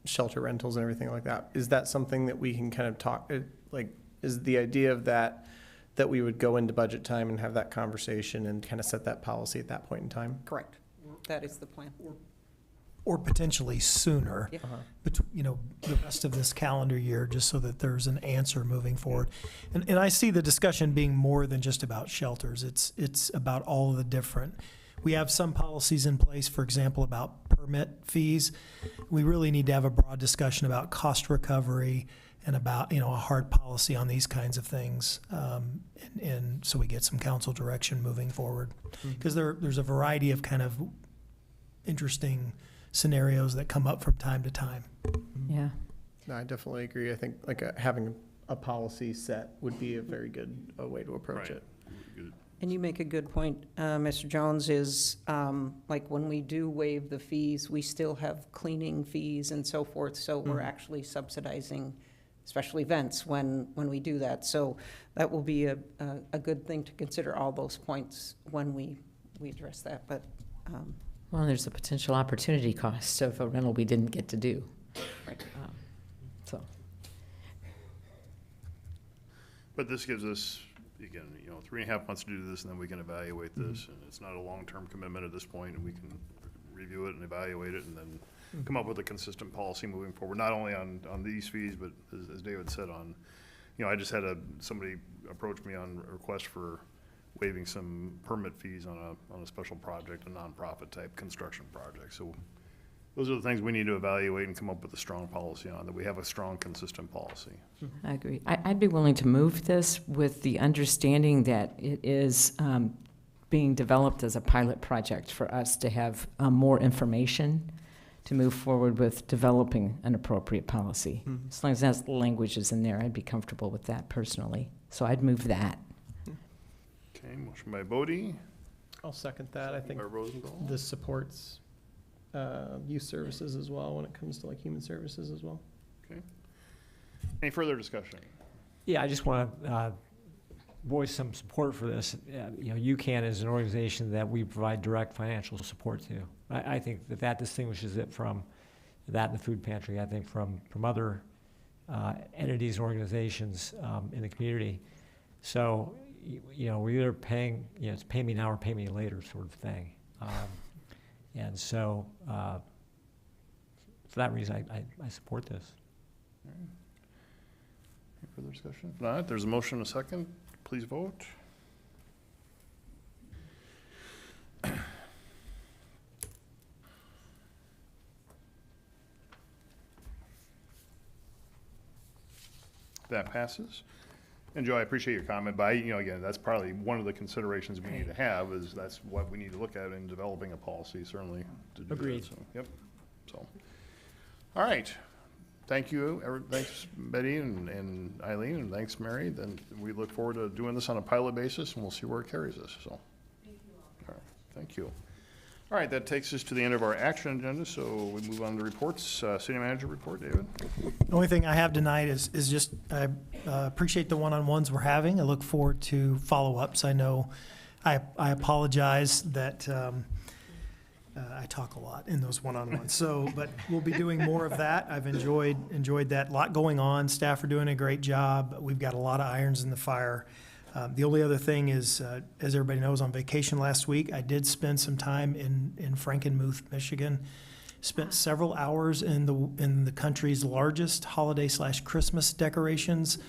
shelter rentals and everything like that, is that something that we can kind of talk, like, is the idea of that we would go into budget time and have that conversation and kind of set that policy at that point in time? Correct. That is the plan. Or potentially sooner, Yep. the rest of this calendar year, just so that there's an answer moving forward. And I see the discussion being more than just about shelters. It's about all of the different. We have some policies in place, for example, about permit fees. We really need to have a broad discussion about cost recovery and about, a hard policy on these kinds of things. And so we get some council direction moving forward. Because there's a variety of kind of interesting scenarios that come up from time to time. Yeah. No, I definitely agree. I think like having a policy set would be a very good way to approach Right. it. Good. And you make a good point, Mr. Jones, is like when we do waive the fees, we still have cleaning fees and so forth. So we're actually subsidizing special events when we do that. So that will be a good thing to consider, all those points when we address that. But Well, there's a potential opportunity cost of a rental we didn't get to do. Right. So, But this gives us, again, 3.5 months to do this, and then we can evaluate this. And it's not a long-term commitment at this point, and we can review it and evaluate it, and then come up with a consistent policy moving forward, not only on these fees, but as David said, I just had somebody approach me on a request for waiving some permit fees on a special project, a nonprofit type construction project. So those are the things we need to evaluate and come up with a strong policy on, that we have a strong, consistent policy. I agree. I'd be willing to move this with the understanding that it is being developed as a pilot project for us to have more information to move forward with developing an appropriate policy. As long as that language is in there, I'd be comfortable with that personally. So I'd move that. Okay, motion by Bodie. I'll second that. I think By Rosendahl. this supports youth services as well when it comes to like human services as well. Okay. Any further discussion? Yeah, I just want to voice some support for this. UCAN is an organization that we provide direct financial support to. I think that distinguishes it from that and the food pantry, I think from other entities and organizations in the community. So, we're either paying, it's pay me now or pay me later sort of thing. And so, for that reason, I support this. All right. Any further discussion? If not, there's a motion and a second. Please vote. That passes. And Joe, I appreciate your comment, but again, that's probably one of the considerations we need to have, is that's what we need to look at in developing a policy, certainly. To do that. Agreed. So, yep, so. All right, thank you, thanks Betty and Eileen, and thanks Mary. Then we look forward to doing this on a pilot basis, and we'll see where it carries us, so. All right, thank you. All right, that takes us to the end of our action agenda, so we move on to reports. City manager report, David. The only thing I have tonight is just, I appreciate the one-on-ones we're having. I look forward to follow-ups. I know, I apologize that I talk a lot in those one-on-ones. So, but we'll be doing more of that. I've enjoyed that. A lot going on. Staff are doing a great job. We've got a lot of irons in the fire. The only other thing is, as everybody knows, on vacation last week, I did spend some time in Frankenmuth, Michigan. Spent several hours in the country's largest holiday/Christmas decorations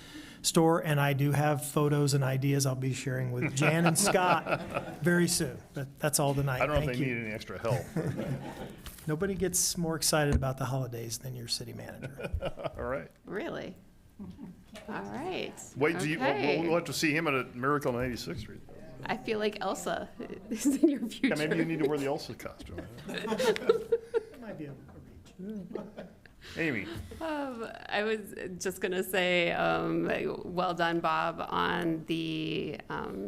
store, and I do have photos and ideas I'll be sharing with Jan and Scott very soon. But that's all tonight. I don't know if Thank they you. need any extra help. Nobody gets more excited about the holidays than your city manager. All right. Really? All right. Wait, Okay. we'll have to see him at a Miracle on 86th Street. I feel like Elsa is in your future. Yeah, maybe you need to wear the Elsa costume. Might be a reach. Amy. I was just going to say, well done, Bob, on the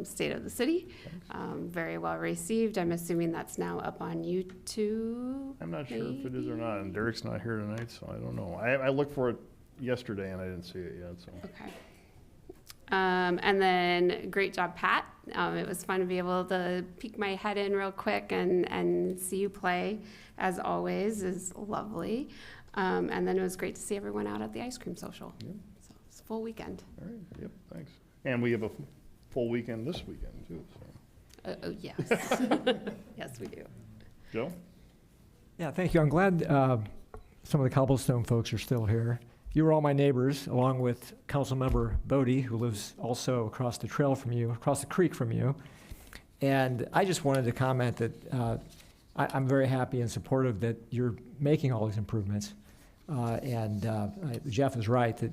State of the City. Very well received. I'm assuming that's now up on YouTube. I'm not sure if it is or not, and Derek's not here tonight, so I don't know. I looked for it yesterday and I didn't see it yet, so. Okay. And then, great job, Pat. It was fun to be able to peek my head in real quick and see you play, as always, is lovely. And then it was great to see everyone out at the ice cream social. Yep. So it's a full weekend. All right, yep, thanks. And we have a full weekend this weekend too, so. Oh, yes. Yes, we do. Joe? Yeah, thank you. I'm glad some of the Cobblestone folks are still here. You were all my neighbors, along with Councilmember Bodie, who lives also across the trail from you, across the creek from you. And I just wanted to comment that I'm very happy and supportive that you're making all these improvements. Jeff is right that,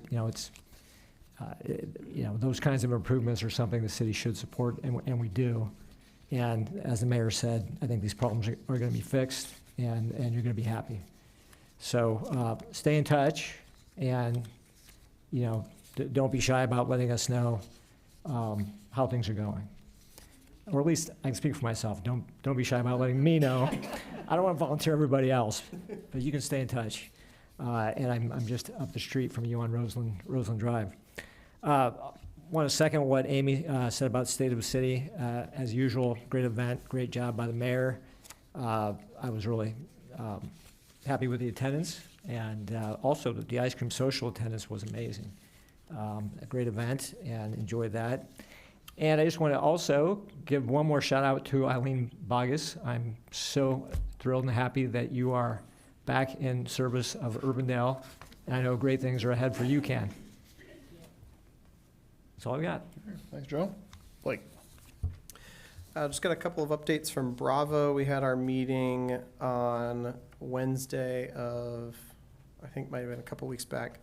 those kinds of improvements are something the city should support, and we do. And as the mayor said, I think these problems are going to be fixed, and you're going to be happy. So stay in touch, and don't be shy about letting us know how things are going. Or at least I can speak for myself. Don't be shy about letting me know. I don't want to volunteer everybody else, but you can stay in touch. And I'm just up the street from you on Roseland Drive. Want to second what Amy said about State of the City. As usual, great event, great job by the mayor. I was really happy with the attendance, and also the ice cream social attendance was amazing. A great event, and enjoyed that. And I just want to also give one more shout out to Eileen Bogus. I'm so thrilled and happy that you are back in service of Urbandale, and I know great things are ahead for UCAN. That's all I've got. Thanks, Joe. Blake. Just got a couple of updates from Bravo. We had our meeting on Wednesday of, I think might have been a couple weeks back.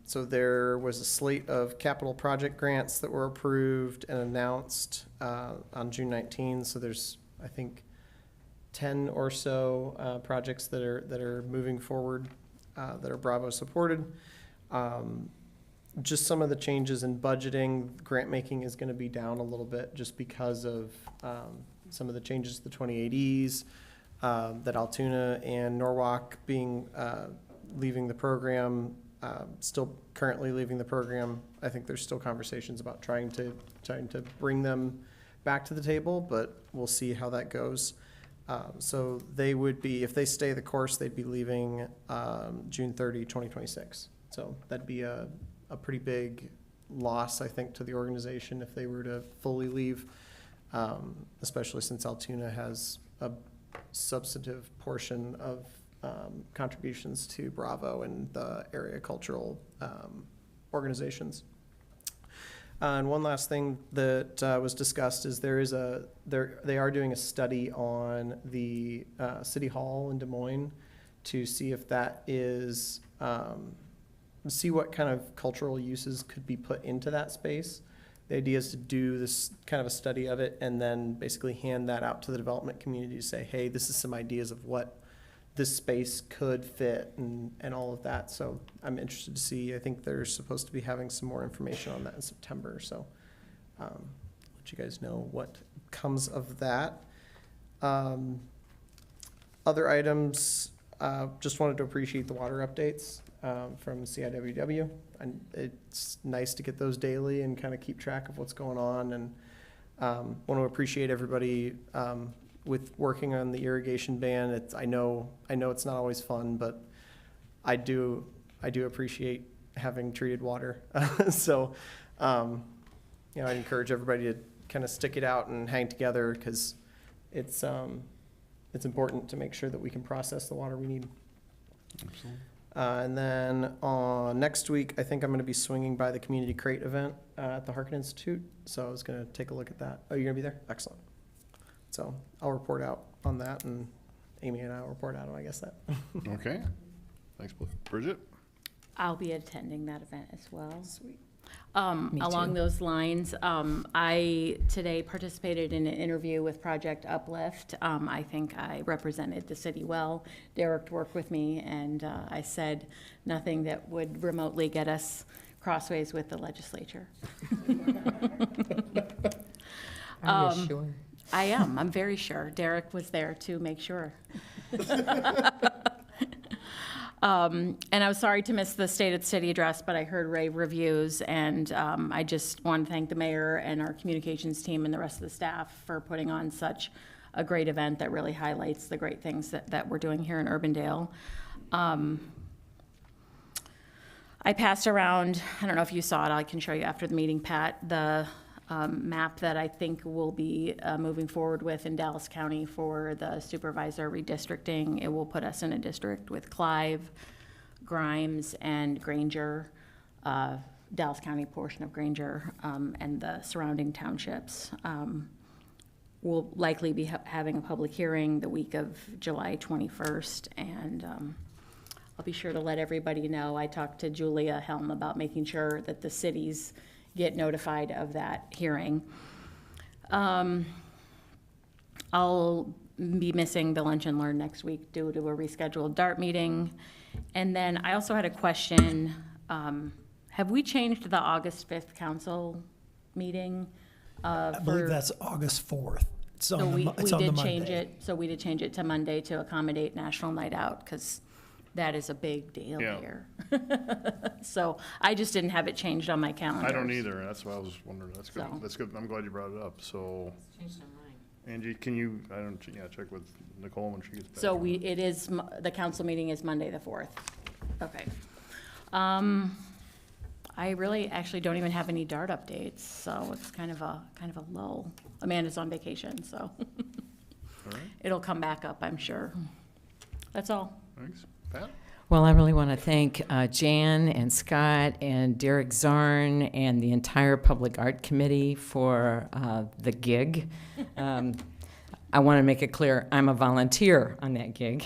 So there was a slate of capital project grants that were approved and announced on June 19. So there's, I think, 10 or so projects that are moving forward that are Bravo supported. Just some of the changes in budgeting, grant making is going to be down a little bit just because of some of the changes to the 2080s, that Altoona and Norwalk being leaving the program. Still currently leaving the program. I think there's still conversations about trying to bring them back to the table, but we'll see how that goes. So they would be, if they stay the course, they'd be leaving June 30, 2026. So that'd be a pretty big loss, I think, to the organization if they were to fully leave, especially since Altoona has a substantive portion of contributions to Bravo and the area cultural organizations. And one last thing that was discussed is they are doing a study on the City Hall in Des Moines to see if that is, see what kind of cultural uses could be put into that space. The idea is to do this kind of a study of it and then basically hand that out to the development community to say, hey, this is some ideas of what this space could fit and all of that. So I'm interested to see. I think they're supposed to be having some more information on that in September. So let you guys know what comes of that. Other items, just wanted to appreciate the water updates from CIWW. And it's nice to get those daily and kind of keep track of what's going on. And want to appreciate everybody with working on the irrigation ban. I know it's not always fun, but I do appreciate having treated water. So, I'd encourage everybody to kind of stick it out and hang together, because it's important to make sure that we can process the water we need. Absolutely. And then next week, I think I'm going to be swinging by the Community Crate event at the Harkin Institute. So I was going to take a look at that. Oh, you're going to be there? Excellent. So I'll report out on that, and Amy and I will report out on, I guess, that. Okay. Thanks, Bridget. I'll be attending that event as well. Sweet. Along those lines, I today participated in an interview with Project Uplift. I think I represented the city well. Derek worked with me, and I said nothing that would remotely get us crossways with the legislature. Are you sure? I am. I'm very sure. Derek was there to make sure. And I was sorry to miss the State of the City address, but I heard rave reviews, and I just want to thank the mayor and our communications team and the rest of the staff for putting on such a great event that really highlights the great things that we're doing here in Urbandale. I passed around, I don't know if you saw it, I can show you after the meeting, Pat, the map that I think we'll be moving forward with in Dallas County for the supervisor redistricting. It will put us in a district with Clive, Grimes, and Granger, Dallas County portion of Granger, and the surrounding townships. We'll likely be having a public hearing the week of July 21st, and I'll be sure to let everybody know. I talked to Julia Helm about making sure that the cities get notified of that hearing. I'll be missing the Lunch and Learn next week due to a rescheduled DART meeting. And then I also had a question. Have we changed the August 5th council meeting? I believe that's August 4th. It's on So the we Mo- it's on the did change Monday. it, so we did change it to Monday to accommodate National Night Out, because that is a big deal Yeah. here. So I just didn't have it changed on my calendar. I don't either. That's why I was wondering. That's good. So. That's good. I'm glad you brought it up. So, Angie, can you, check with Nicole when she gets back? So the council meeting is Monday, the 4th. Okay. I really actually don't even have any DART updates, so it's kind of a lull. Amanda's on vacation, so All right. it'll come back up, I'm sure. That's all. Thanks. Pat? Well, I really want to thank Jan and Scott and Derek Zarn and the entire Public Art Committee for the gig. I want to make it clear, I'm a volunteer on that gig.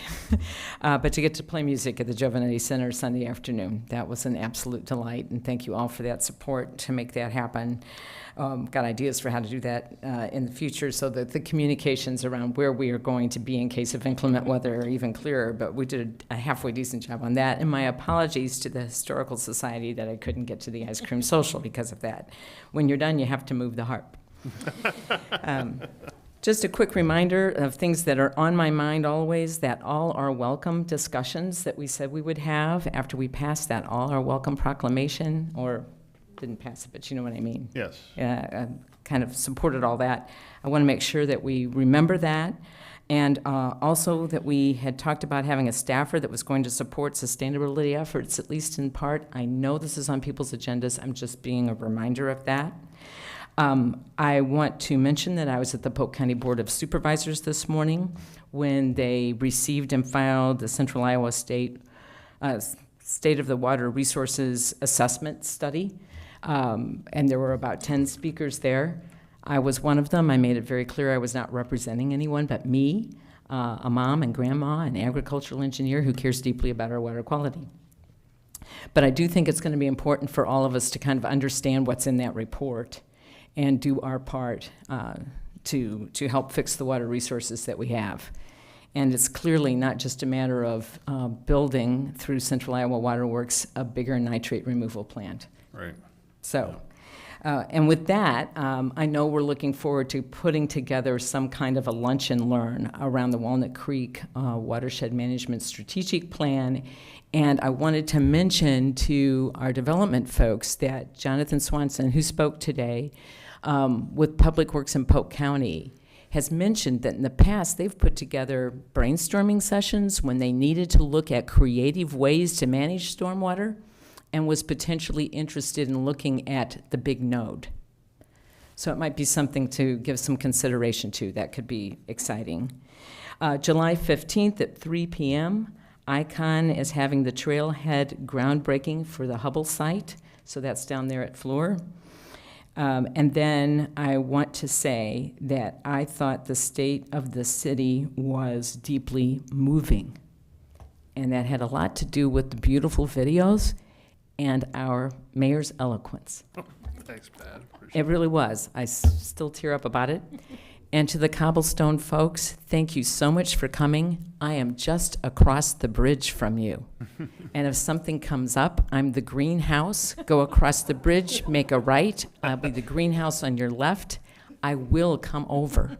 But to get to play music at the Giovanetti Center Sunday afternoon, that was an absolute delight, and thank you all for that support to make that happen. Got ideas for how to do that in the future so that the communications around where we are going to be in case of inclement weather are even clearer, but we did a halfway decent job on that. And my apologies to the Historical Society that I couldn't get to the ice cream social because of that. When you're done, you have to move the harp. Just a quick reminder of things that are on my mind always, that all are welcome discussions that we said we would have after we passed that all are welcome proclamation, or didn't pass it, but you know what I mean. Yes. Kind of supported all that. I want to make sure that we remember that, and also that we had talked about having a staffer that was going to support sustainability efforts, at least in part. I know this is on people's agendas. I'm just being a reminder of that. I want to mention that I was at the Polk County Board of Supervisors this morning when they received and filed the Central Iowa State State of the Water Resources Assessment Study, and there were about 10 speakers there. I was one of them. I made it very clear I was not representing anyone but me, a mom and grandma, an agricultural engineer who cares deeply about our water quality. But I do think it's going to be important for all of us to kind of understand what's in that report and do our part to help fix the water resources that we have. And it's clearly not just a matter of building through Central Iowa Water Works a bigger nitrate removal plant. Right. So, and with that, I know we're looking forward to putting together some kind of a lunch and learn around the Walnut Creek Watershed Management Strategic Plan. And I wanted to mention to our development folks that Jonathan Swanson, who spoke today with Public Works in Polk County, has mentioned that in the past they've put together brainstorming sessions when they needed to look at creative ways to manage stormwater, and was potentially interested in looking at the big node. So it might be something to give some consideration to. That could be exciting. July 15th at 3 p.m., ICON is having the trailhead groundbreaking for the Hubble site. So that's down there at Fleur. And then I want to say that I thought the state of the city was deeply moving. And that had a lot to do with the beautiful videos and our mayor's eloquence. Thanks, Pat. Appreciate It really was. I still tear up about it. And to the Cobblestone folks, thank you so much for coming. I am just across the bridge from you. And if something comes up, I'm the greenhouse. Go across the bridge, make a right. I'll be the greenhouse on your left. I will come over.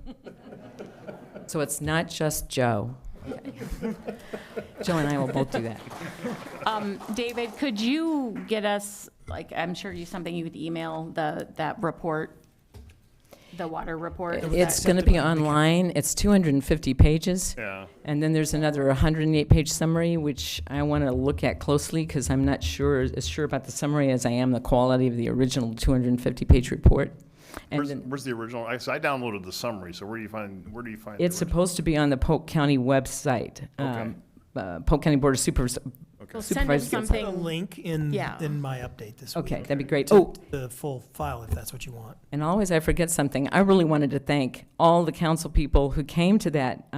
So it's not just Joe. Okay. Joe and I will both do that. David, could you get us, like, I'm sure something you could email that report, the water report? It's going to be online. It's 250 pages. Yeah. And then there's another 108-page summary, which I want to look at closely because I'm not as sure about the summary as I am the quality of the original 250-page report. And Where's the original? I downloaded the summary. So where do you find? it's supposed to be on the Polk County website. Okay. Polk County Board of Supervisors. Well, send us something. A link in my update this week. Okay, that'd be great. To the full file if that's what you want. And always I forget something. I really wanted to thank all the council people who came to that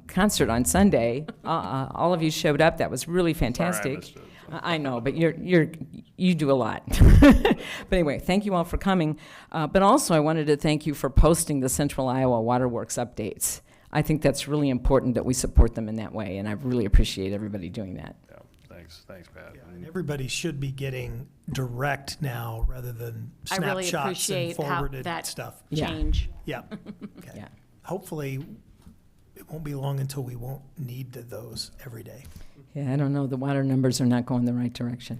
concert on Sunday. All of you showed up. That was really fantastic. missed it. I know, but you do a lot. But anyway, thank you all for coming. But also I wanted to thank you for posting the Central Iowa Waterworks updates. I think that's really important that we support them in that way, and I really appreciate everybody doing that. Yeah, thanks, Pat. Yeah, and everybody should be getting direct now rather than I really snapshots and appreciate how forwarded that stuff. change. Yeah. Okay. Yeah. Hopefully, it won't be long until we won't need those every day. Yeah, I don't know. The water numbers are not going the right direction.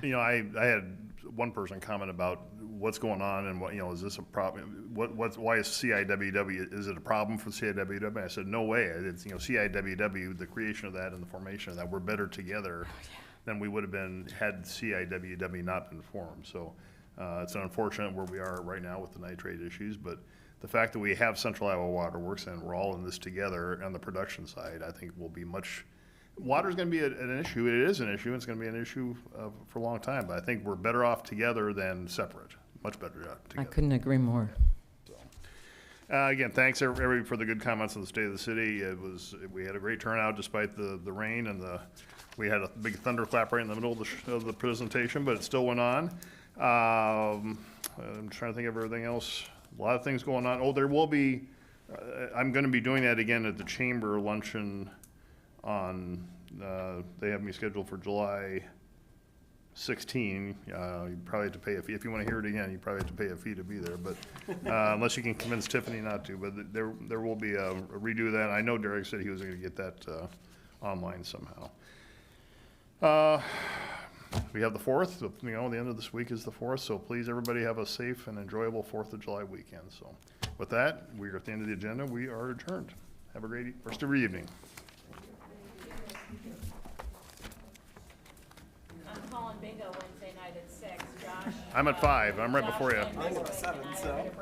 You know, I had one person comment about what's going on and what, is this a problem? Why is CIWW, is it a problem for CIWW? I said, no way. It's, CIWW, the creation of that and the formation of that, we're better together than we would have been had CIWW not been formed. So it's unfortunate where we are right now with the nitrate issues, but the fact that we have Central Iowa Water Works and we're all in this together on the production side, I think will be much. Water's going to be an issue. It is an issue. It's going to be an issue for a long time. But I think we're better off together than separate. Much better together. I couldn't agree more. Again, thanks everybody for the good comments on the state of the city. We had a great turnout despite the rain and we had a big thunderclap right in the middle of the presentation, but it still went on. I'm trying to think of everything else. A lot of things going on. Oh, there will be. I'm going to be doing that again at the chamber luncheon. They have me scheduled for July 16. You probably have to pay a fee. If you want to hear it again, you probably have to pay a fee to be there, but unless you can convince Tiffany not to. But there will be a redo of that. I know Derek said he was going to get that online somehow. We have the 4th. The end of this week is the 4th, so please, everybody, have a safe and enjoyable 4th of July weekend. So with that, we are at the end of the agenda. We are adjourned. Have a great rest of your evening. I'm calling bingo Wednesday night at 6. Josh. I'm at 5. I'm right before you. I'm at 7, so.